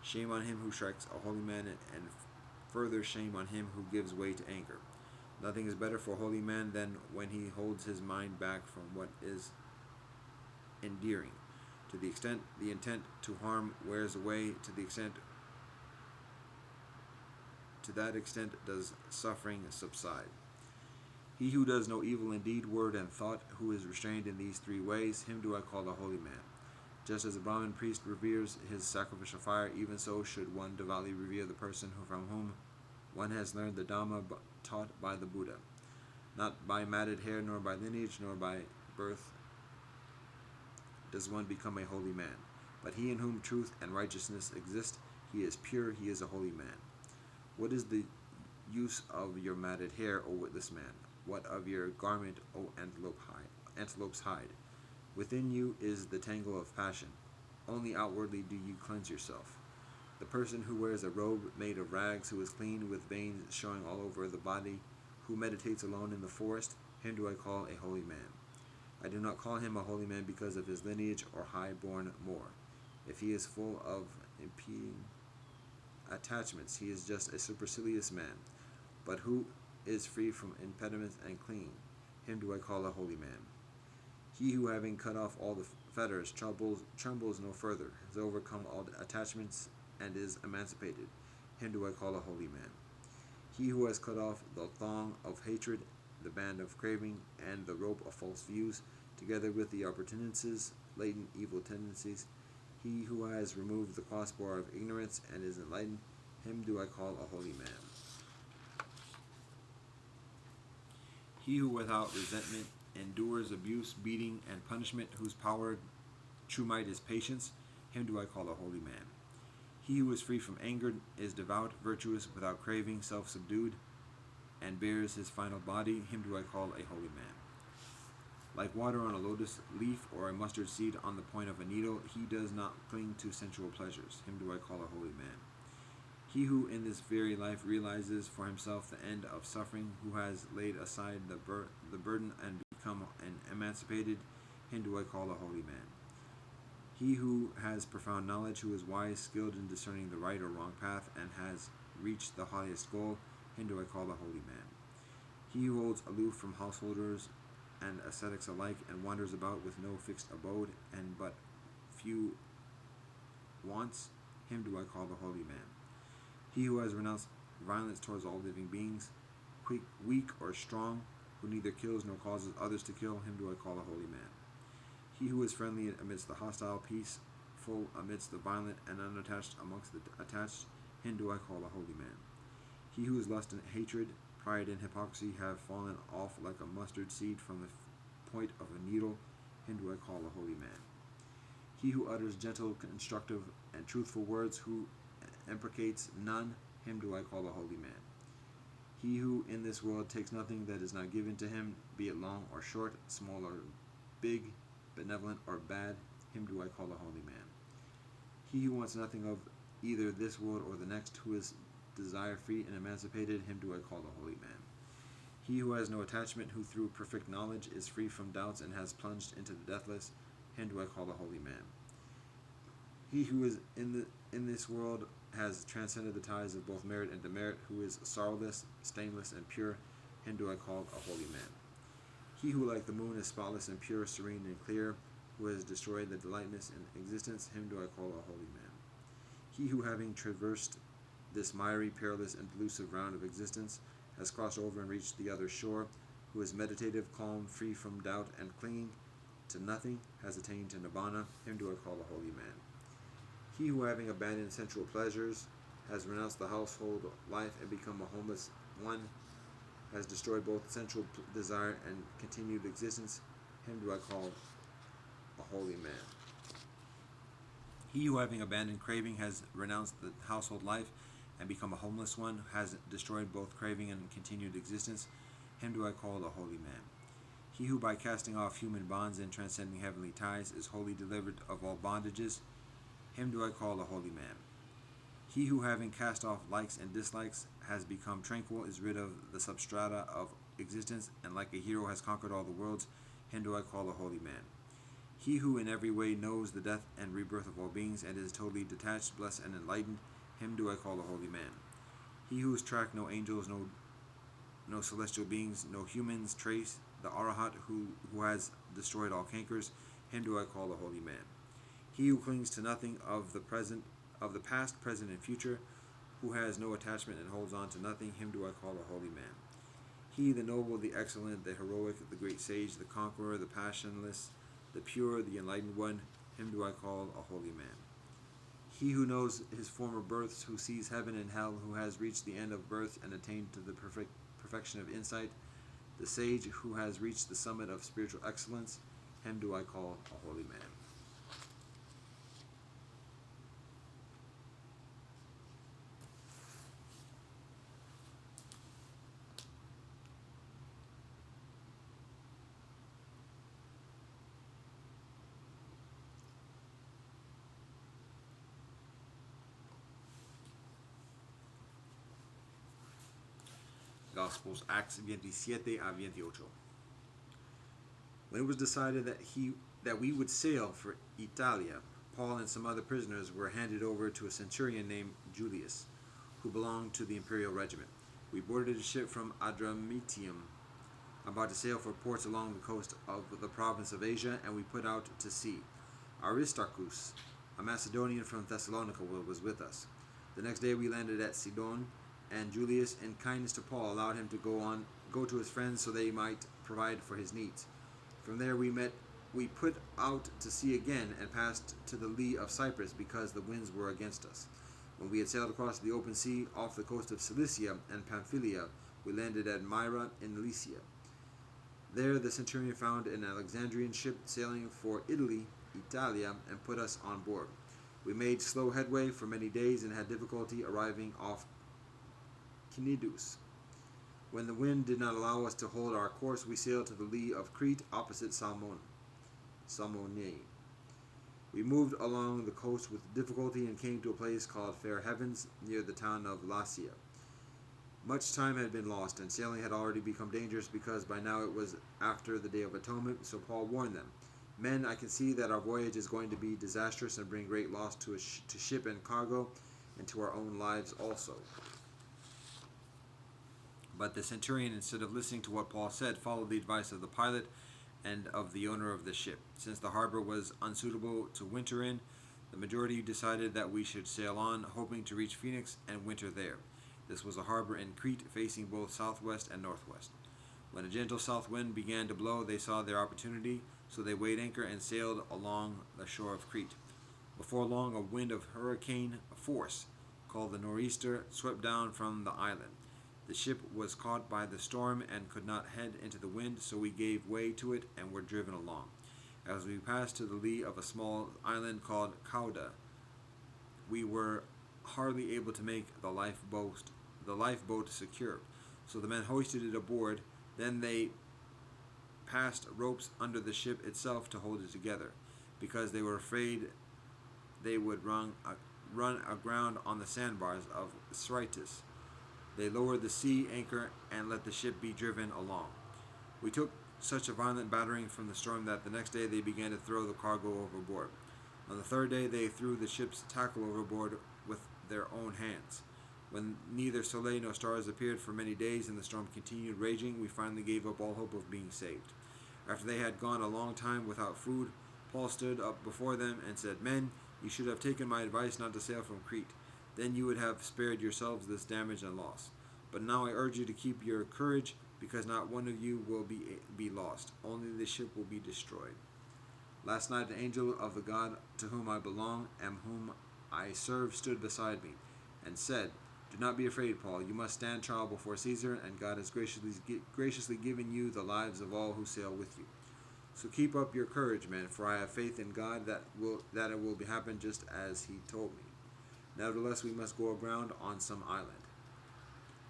Shame on him who strikes a holy man, and further shame on him who gives way to anger. Nothing is better for a holy man than when he holds his mind back from what is endearing. To the extent the intent to harm wears away, to that extent does suffering subside. He who does no evil in deed, word, and thought, who is restrained in these three ways, him do I call a holy man. Just as a Brahmin priest reveres his sacrificial fire, even so should one devoutly revere the person from whom one has learned the Dhamma taught by the Buddha. Not by matted hair, nor by lineage, nor by birth does one become a holy man. But he in whom truth and righteousness exist, he is pure, he is a holy man. What is the use of your matted hair, O witless man? What of your garment, O antelope's hide? Within you is the tangle of passion. Only outwardly do you cleanse yourself. The person who wears a robe made of rags, who is clean with veins showing all over the body, who meditates alone in the forest, him do I call a holy man. I do not call him a holy man because of his lineage or high-born more. If he is full of impeding attachments, he is just a supercilious man. But who is free from impediments and clean. Him do I call a holy man. He who, having cut off all the fetters, trembles no further, has overcome all attachments, and is emancipated. Him do I call a holy man. He who has cut off the thong of hatred, the band of craving, and the rope of false views, together with the appurtenances, latent evil tendencies, he who has removed the crossbar of ignorance and is enlightened, him do I call a holy man. He who without resentment endures abuse, beating, and punishment, whose power, true might, is patience, him do I call a holy man. He who is free from anger, is devout, virtuous, without craving, self-subdued, and bears his final body, him do I call a holy man. Like water on a lotus leaf or a mustard seed on the point of a needle, he does not cling to sensual pleasures, him do I call a holy man. He who in this very life realizes for himself the end of suffering, who has laid aside the burden and become an emancipated, him do I call a holy man. He who has profound knowledge, who is wise, skilled in discerning the right or wrong path, and has reached the highest goal, him do I call a holy man. He who holds aloof from householders and ascetics alike, and wanders about with no fixed abode, and but few wants, him do I call the holy man. He who has renounced violence towards all living beings, weak or strong, who neither kills nor causes others to kill, him do I call a holy man. He who is friendly amidst the hostile, peaceful amidst the violent, and unattached amongst the attached, him do I call a holy man. He who is lust and hatred, pride and hypocrisy have fallen off like a mustard seed from the point of a needle, him do I call a holy man. He who utters gentle, constructive, and truthful words, who imprecates none, him do I call a holy man. He who in this world takes nothing that is not given to him, be it long or short, small or big, benevolent or bad, him do I call a holy man. He who wants nothing of either this world or the next, who is desire free and emancipated, him do I call a holy man. He who has no attachment, who through perfect knowledge is free from doubts and has plunged into the deathless, him do I call a holy man. He who is in this world has transcended the ties of both merit and demerit, who is sorrowless, stainless, and pure, him do I call a holy man. He who like the moon is spotless and pure, serene and clear, who has destroyed the delightness in existence, him do I call a holy man. He who, having traversed this miry, perilous, and delusive round of existence, has crossed over and reached the other shore, who is meditative, calm, free from doubt, and clinging to nothing, has attained to nibbana, him do I call a holy man. He who, having abandoned sensual pleasures, has renounced the household life and become a homeless one, has destroyed both sensual desire and continued existence, him do I call a holy man. He who, having abandoned craving, has renounced the household life and become a homeless one, has destroyed both craving and continued existence, him do I call a holy man. He who, by casting off human bonds and transcending heavenly ties, is wholly delivered of all bondages, him do I call a holy man. He who, having cast off likes and dislikes, has become tranquil, is rid of the substrata of existence, and like a hero has conquered all the worlds, him do I call a holy man. He who in every way knows the death and rebirth of all beings, and is totally detached, blessed, and enlightened, him do I call a holy man. He who has tracked no angels, no celestial beings, no humans trace, the Arahat who has destroyed all cankers, him do I call a holy man. He who clings to nothing of the past, present, and future, who has no attachment and holds on to nothing, him do I call a holy man. He, the noble, the excellent, the heroic, the great sage, the conqueror, the passionless, the pure, the enlightened one, him do I call a holy man. He who knows his former births, who sees heaven and hell, who has reached the end of birth and attained to the perfection of insight, the sage who has reached the summit of spiritual excellence, him do I call a holy man. Gospels, Acts 27 a 28. When it was decided that we would sail for Italia, Paul and some other prisoners were handed over to a centurion named Julius, who belonged to the imperial regiment. We boarded a ship from Adramyttium, about to sail for ports along the coast of the province of Asia, and we put out to sea. Aristarchus, a Macedonian from Thessalonica, was with us. The next day we landed at Sidon, and Julius, in kindness to Paul, allowed him to go to his friends so they might provide for his needs. From there we put out to sea again and passed to the lee of Cyprus because the winds were against us. When we had sailed across the open sea off the coast of Cilicia and Pamphylia, we landed at Myra in Lycia. There the centurion found an Alexandrian ship sailing for Italia, and put us on board. We made slow headway for many days and had difficulty arriving off Cnidus. When the wind did not allow us to hold our course, we sailed to the lee of Crete opposite Salmone. We moved along the coast with difficulty and came to a place called Fair Heavens near the town of Lasea. Much time had been lost, and sailing had already become dangerous because by now it was after the Day of Atonement, so Paul warned them, "Men, I can see that our voyage is going to be disastrous and bring great loss to ship and cargo, and to our own lives also." But the centurion, instead of listening to what Paul said, followed the advice of the pilot and of the owner of the ship. Since the harbor was unsuitable to winter in, the majority decided that we should sail on, hoping to reach Phoenix and winter there. This was a harbor in Crete, facing both southwest and northwest. When a gentle south wind began to blow, they saw their opportunity, so they weighed anchor and sailed along the shore of Crete. Before long, a wind of hurricane force, called the nor'easter, swept down from the island. The ship was caught by the storm and could not head into the wind, so we gave way to it and were driven along. As we passed to the lee of a small island called Cauda, we were hardly able to make the lifeboat secure, so the men hoisted it aboard. Then they passed ropes under the ship itself to hold it together, because they were afraid they would run aground on the sandbars of Syrtis. They lowered the sea anchor and let the ship be driven along. We took such a violent battering from the storm that the next day they began to throw the cargo overboard. On the third day they threw the ship's tackle overboard with their own hands. When neither soleil nor stars appeared for many days and the storm continued raging, we finally gave up all hope of being saved. After they had gone a long time without food, Paul stood up before them and said, "Men, you should have taken my advice not to sail from Crete. Then you would have spared yourselves this damage and loss. But now I urge you to keep your courage, because not one of you will be lost. Only the ship will be destroyed." Last night an angel of the God to whom I belong and whom I serve stood beside me and said, "Do not be afraid, Paul. You must stand trial before Caesar, and God has graciously given you the lives of all who sail with you. So keep up your courage, men, for I have faith in God that it will happen just as he told me. Nevertheless, we must go aground on some island."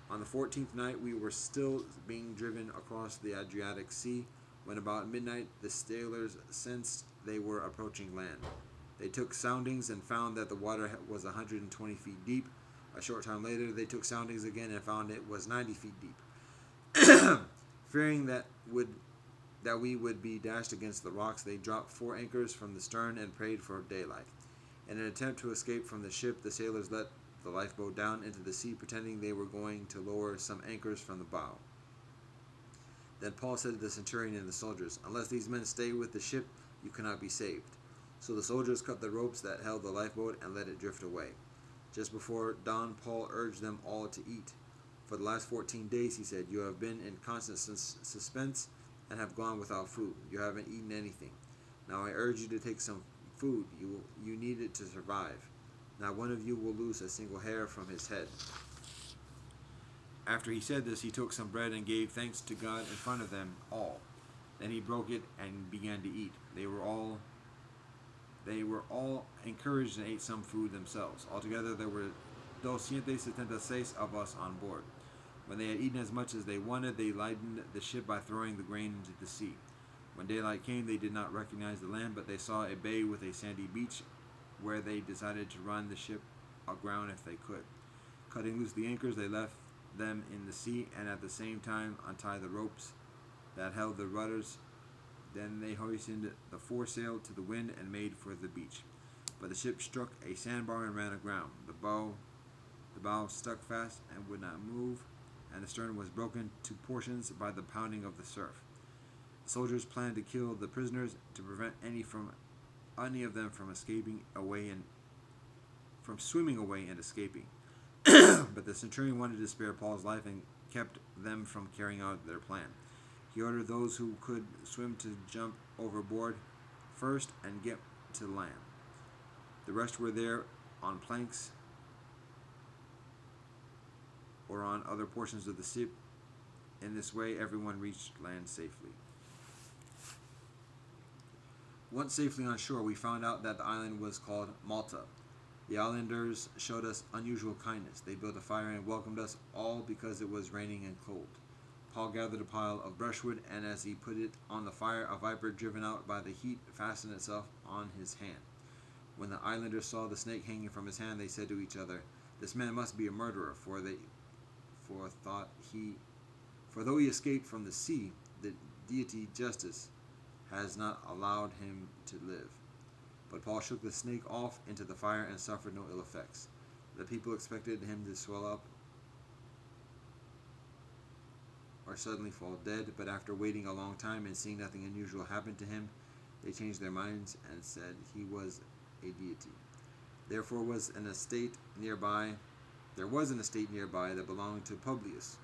On the 14th night we were still being driven across the Adriatic Sea, when about midnight the sailors sensed they were approaching land. They took soundings and found that the water was 120 feet deep. A short time later they took soundings again and found it was 90 feet deep. Fearing that we would be dashed against the rocks, they dropped 4 anchors from the stern and prayed for daylight. In an attempt to escape from the ship, the sailors let the lifeboat down into the sea, pretending they were going to lower some anchors from the bow. Then Paul said to the centurion and the soldiers, "Unless these men stay with the ship, you cannot be saved." So the soldiers cut the ropes that held the lifeboat and let it drift away. Just before dawn, Paul urged them all to eat. "For the last 14 days, he said, you have been in constant suspense and have gone without food. You haven't eaten anything. Now I urge you to take some food. You need it to survive. Not one of you will lose a single hair from his head." After he said this, he took some bread and gave thanks to God in front of them all. Then he broke it and began to eat. They were all encouraged and ate some food themselves. Altogether there were 276 of us on board. When they had eaten as much as they wanted, they lightened the ship by throwing the grain into the sea. When daylight came, they did not recognize the land, but they saw a bay with a sandy beach, where they decided to run the ship aground if they could. Cutting loose the anchors, they left them in the sea, and at the same time untied the ropes that held the rudders. Then they hoisted the foresail to the wind and made for the beach. But the ship struck a sandbar and ran aground. The bow stuck fast and would not move. and the stern was broken to portions by the pounding of the surf. The soldiers planned to kill the prisoners to prevent any of them from escaping away and from swimming away and escaping. But the centurion wanted to spare Paul's life and kept them from carrying out their plan. He ordered those who could swim to jump overboard first and get to land. The rest were there on planks or on other portions of the ship. In this way, everyone reached land safely. Once safely on shore, we found out that the island was called Malta. The islanders showed us unusual kindness. They built a fire and welcomed us all because it was raining and cold. Paul gathered a pile of brushwood, and as he put it on the fire, a viper driven out by the heat fastened itself on his hand. When the islanders saw the snake hanging from his hand, they said to each other, "This man must be a murderer, for though he escaped from the sea, the deity justice has not allowed him to live." But Paul shook the snake off into the fire and suffered no ill effects. The people expected him to swell up or suddenly fall dead, but after waiting a long time and seeing nothing unusual happen to him, they changed their minds and said he was a deity. There was an estate nearby that belonged to Publius,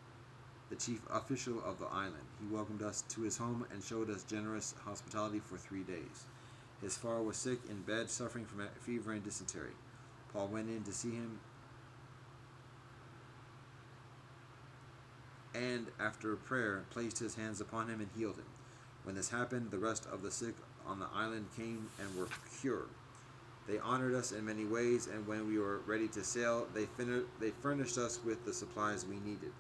the chief official of the island. He welcomed us to his home and showed us generous hospitality for 3 days. His father was sick in bed, suffering from fever and dysentery. Paul went in to see him, and after prayer placed his hands upon him and healed him. When this happened, the rest of the sick on the island came and were cured. They honored us in many ways, and when we were ready to sail, they furnished us with the supplies we needed.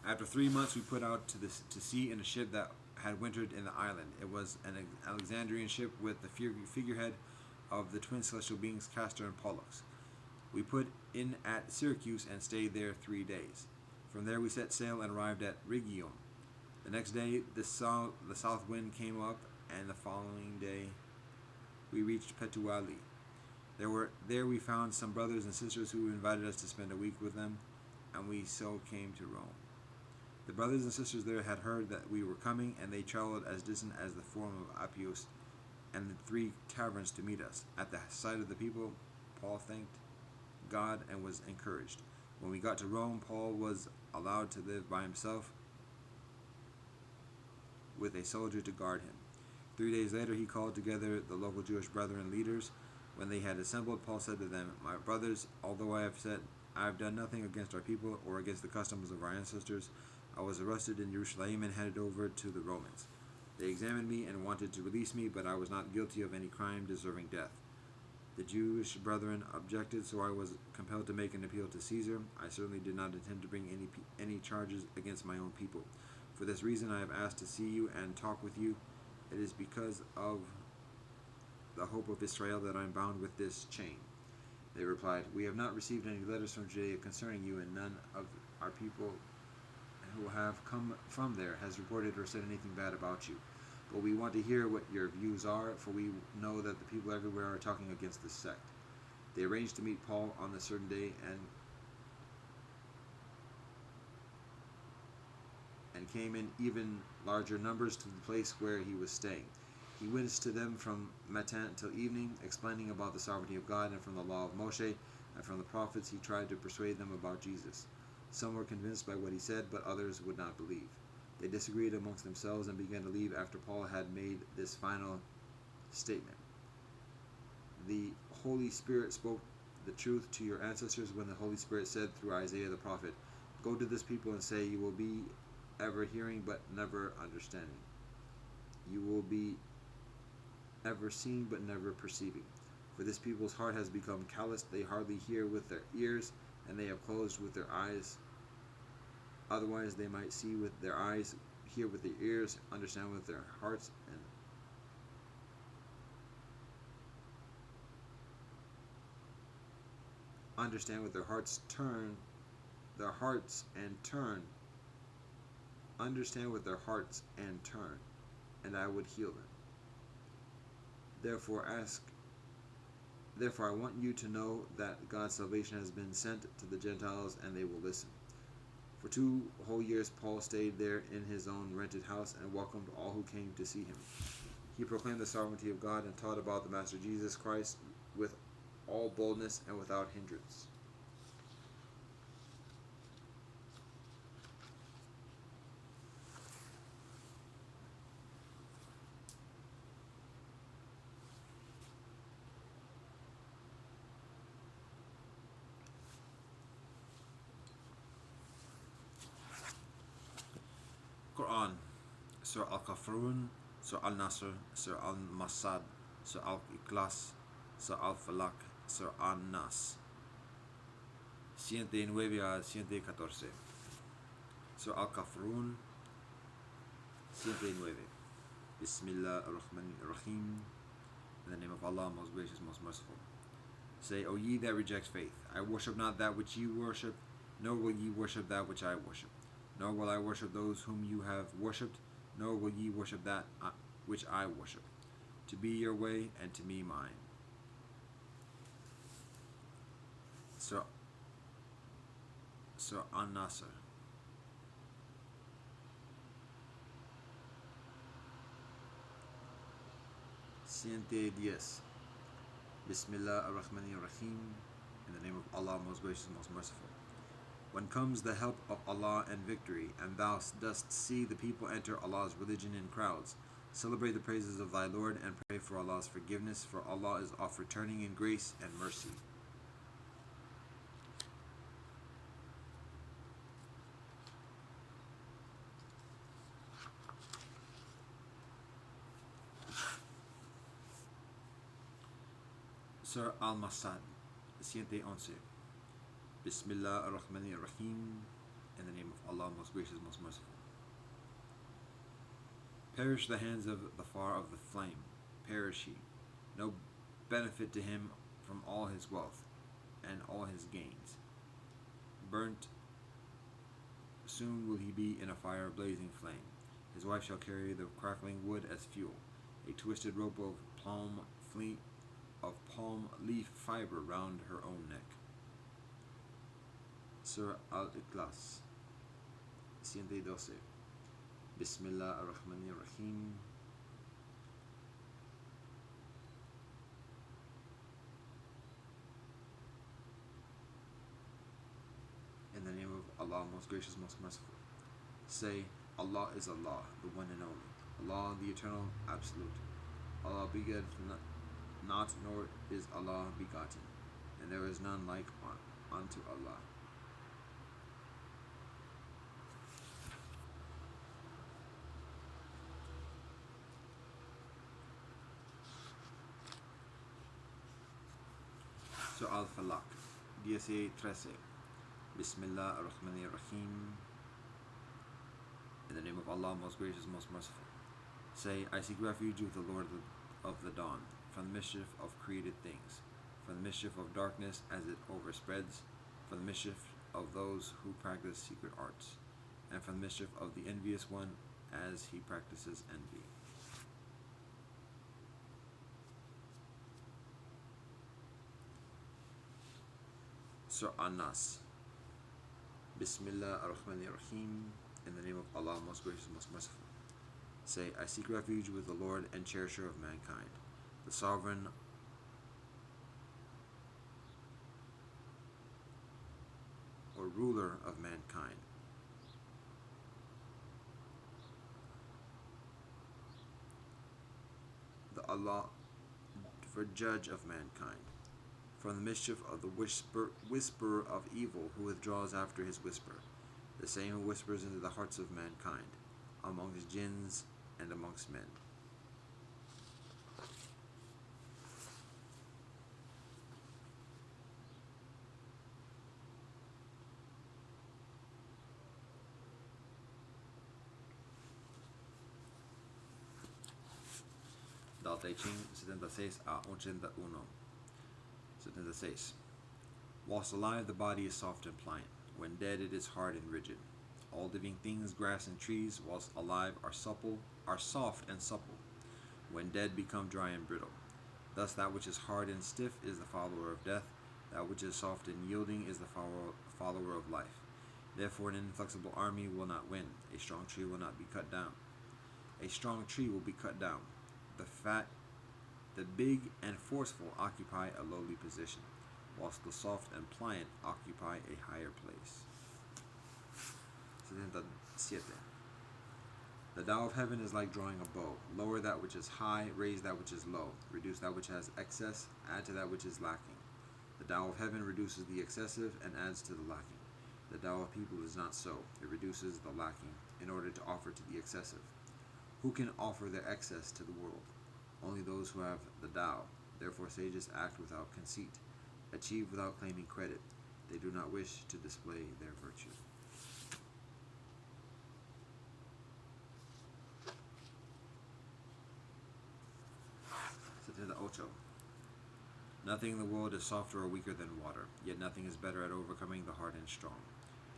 After 3 months, we put out to sea in a ship that had wintered in the island. It was an Alexandrian ship with the figurehead of the twin celestial beings Castor and Pollux. We put in at Syracuse and stayed there 3 days. From there we set sail and arrived at Rhegium. The next day the south wind came up, and the following day we reached Puteoli. There we found some brothers and sisters who invited us to spend a week with them, and we so came to Rome. The brothers and sisters there had heard that we were coming, and they traveled as distant as the Forum of Appius and the 3 taverns to meet us. At the sight of the people, Paul thanked God and was encouraged. When we got to Rome, Paul was allowed to live by himself with a soldier to guard him. 3 days later, he called together the local Jewish brethren leaders. When they had assembled, Paul said to them, "My brothers, although I have done nothing against our people or against the customs of our ancestors, I was arrested in Jerusalem and handed over to the Romans. They examined me and wanted to release me, but I was not guilty of any crime deserving death. The Jewish brethren objected, so I was compelled to make an appeal to Caesar. I certainly did not intend to bring any charges against my own people. For this reason I have asked to see you and talk with you. It is because of the hope of Israel that I am bound with this chain." They replied, "We have not received any letters from Judea concerning you, and none of our people who have come from there has reported or said anything bad about you. But we want to hear what your views are, for we know that the people everywhere are talking against this sect." They arranged to meet Paul on a certain day and came in even larger numbers to the place where he was staying. He witnessed to them from matin till evening, explaining about the sovereignty of God and from the law of Moshe and from the prophets. He tried to persuade them about Jesus. Some were convinced by what he said, but others would not believe. They disagreed amongst themselves and began to leave after Paul had made this final statement: "The Holy Spirit spoke the truth to your ancestors when the Holy Spirit said through Isaiah the prophet, 'Go to this people and say, you will be ever hearing but never understanding. You will be ever seeing but never perceiving. For this people's heart has become calloused. They hardly hear with their ears, and they have closed with their eyes. Otherwise they might see with their eyes, hear with their ears, understand with their hearts, and understand with their hearts, turn and I would heal them. Therefore ask Therefore, I want you to know that God's salvation has been sent to the Gentiles, and they will listen. For 2 whole years, Paul stayed there in his own rented house and welcomed all who came to see him. He proclaimed the sovereignty of God and taught about the Master Jesus Christ with all boldness and without hindrance. Quran, Surah Al-Kafirun, Surah Al-Nasr, Surah Al-Masad, Surah Al-Ikhlas, Surah Al-Falaq, Surah Al-Nas. 109 a 114. Surah Al-Kafirun, 109. Bismillah ar-Rahman ar-Rahim. In the name of Allah, most gracious, most merciful. Say, O ye that reject faith, I worship not that which ye worship, nor will ye worship that which I worship. Nor will I worship those whom you have worshipped, nor will ye worship that which I worship. To be your way, and to me mine. Surah An-Nasr. Siente 10. Bismillah ar-Rahman ar-Rahim. In the name of Allah, most gracious, most merciful. When comes the help of Allah and victory, and thou dost see the people enter Allah's religion in crowds, celebrate the praises of thy Lord and pray for Allah's forgiveness, for Allah is oft returning in grace and mercy. Surah Al-Masad, 111. Bismillah ar-Rahman ar-Rahim. In the name of Allah, most gracious, most merciful. Perish the hands of the far of the flame, perish he. No benefit to him from all his wealth and all his gains. Burnt, soon will he be in a fire blazing flame. His wife shall carry the crackling wood as fuel, a twisted rope of palm leaf fiber round her own neck. Surah Al-Ikhlas, 112. Bismillah ar-Rahman ar-Rahim. In the name of Allah, most gracious, most merciful. Say, Allah is Allah, the one and only. Allah, the eternal, absolute. Allah begat not, nor is Allah begotten, and there is none like unto Allah. Surah Al-Falaq, 13. Bismillah ar-Rahman ar-Rahim. In the name of Allah, most gracious, most merciful. Say, I seek refuge with the Lord of the dawn, from the mischief of created things, from the mischief of darkness as it overspreads, from the mischief of those who practice secret arts, and from the mischief of the envious one as he practices envy. Surah An-Nas. Bismillah ar-Rahman ar-Rahim. In the name of Allah, most gracious, most merciful. Say, I seek refuge with the Lord and cherisher of mankind, the sovereign or ruler of mankind, the Allah for judge of mankind, from the mischief of the whisperer of evil who withdraws after his whisper, the same who whispers into the hearts of mankind, amongst jinns and amongst men. Dao Tai Ching 76 a 81. 76. Whilst alive, the body is soft and pliant. When dead, it is hard and rigid. All living things, grass and trees, whilst alive, are soft and supple. When dead, become dry and brittle. Thus, that which is hard and stiff is the follower of death. That which is soft and yielding is the follower of life. Therefore, an inflexible army will not win. A strong tree will not be cut down. A strong tree will be cut down. The big and forceful occupy a lowly position, whilst the soft and pliant occupy a higher place. 77. The Tao of heaven is like drawing a bow. Lower that which is high, raise that which is low, reduce that which has excess, add to that which is lacking. The Tao of heaven reduces the excessive and adds to the lacking. The Tao of people is not so. It reduces the lacking in order to offer to the excessive. Who can offer their excess to the world? Only those who have the Tao. Therefore sages act without conceit, achieve without claiming credit. They do not wish to display their virtue. 78. Nothing in the world is softer or weaker than water, yet nothing is better at overcoming the hard and strong.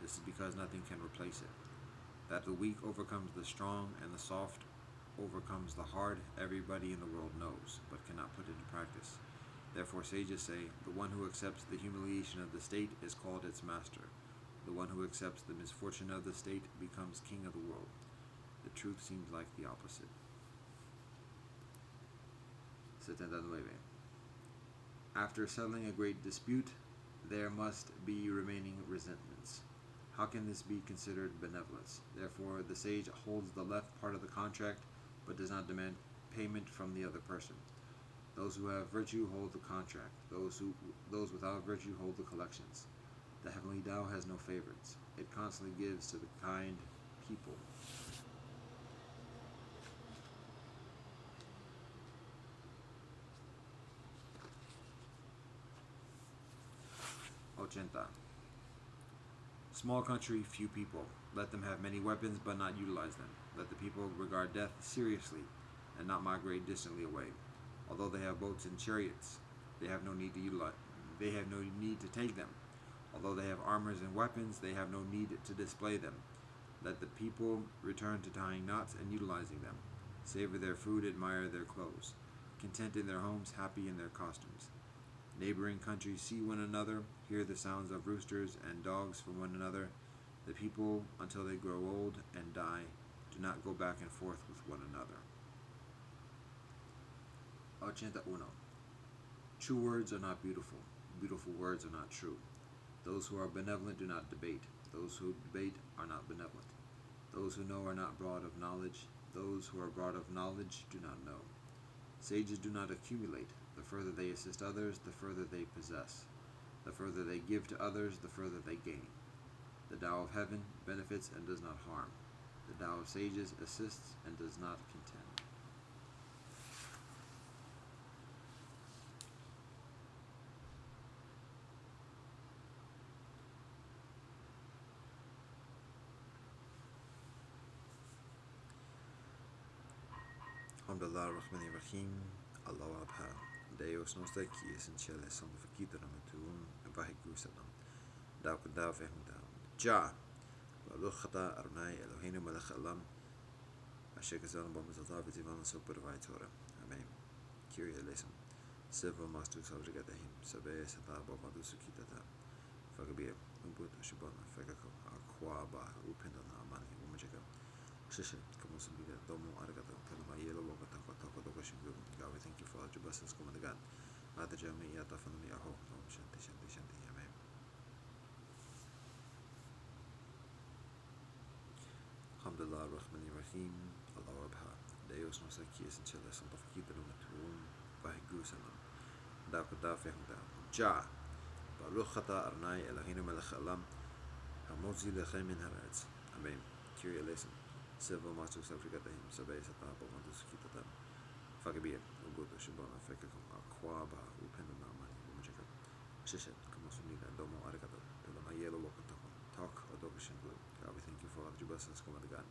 This is because nothing can replace it. That the weak overcomes the strong and the soft overcomes the hard, everybody in the world knows, but cannot put into practice. Therefore sages say, the one who accepts the humiliation of the state is called its master. The one who accepts the misfortune of the state becomes king of the world. The truth seems like the opposite. 79. After settling a great dispute, there must be remaining resentments. How can this be considered benevolence? Therefore, the sage holds the left part of the contract, but does not demand payment from the other person. Those who have virtue hold the contract. Those without virtue hold the collections. The heavenly Tao has no favorites. It constantly gives to the kind people. 80. Small country, few people. Let them have many weapons, but not utilize them. Let the people regard death seriously, and not migrate distantly away. Although they have boats and chariots, they have no need to take them. Although they have armors and weapons, they have no need to display them. Let the people return to tying knots and utilizing them. Savor their food, admire their clothes. Content in their homes, happy in their costumes. Neighboring countries see one another, hear the sounds of roosters and dogs from one another. The people, until they grow old and die, do not go back and forth with one another. 81. True words are not beautiful. Beautiful words are not true. Those who are benevolent do not debate. Those who debate are not benevolent. Those who know are not broad of knowledge. Those who are broad of knowledge do not know. Sages do not accumulate. The further they assist others, the further they possess. The further they give to others, the further they gain. The Tao of heaven benefits and does not harm. The Tao of sages assists and does not contend. 'Rahim, Allah Abha. Deus nos daqui, essentielle som de fakita na metuum, vahigusanam. Dao kudao fehundao. Ja. Baruchata Arnai Eloheinu melech alam. Asher kazan bomazalta v'tivan super vaitora. Amen. Kyrie eleison. Silva mastus avrigatahim. Sabe sata bomadu sukitata. Fagabia. Umbut shubana. Fagako. Aquaba. Upindana amani. Umajaka. Shisha. Kamusumbiga. Domo argato. Kanama yelo wogata. Kotoko dokashimbu. God, we thank you for all your blessings. Come on, God. Mata Jami Yata Fanami Aho. Om Shanti Shanti Shanti. Amen. Alhamdulillah Rahmani Rahim. Allah Abha. Deus nos aqui essentielle Santa Fakita no Matuum. Vahigusanam. Dakuda Fehunda. Ja. Baruchata Arnai Eloheinu melech alam. Hamotzi lechem min haaretz. Amen. Kyrie eleison. Silva mastus avrigatahim. Sabe sata bomadu sukitata. Fagabia. Ubuto shibana fekakum. Aquaba. Upendana amani. Umajaka. Shishet. Kamusumida. Domo arigato. Pelama yelo wakatako. Talk odokashimbu. God, we thank you for all the blessings. Come on, God.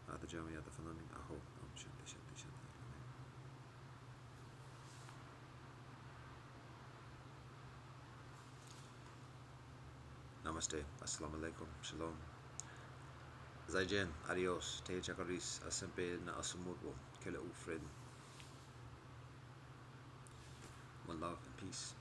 Mata Jami Yata Fanami Aho. Om Shanti Shanti Shanti. Amen. Namaste. Assalamu alaikum. Shalom. Zaijen. Adios. Te chakaris. Asempe na asumurbo. Kele ufred. One love and peace.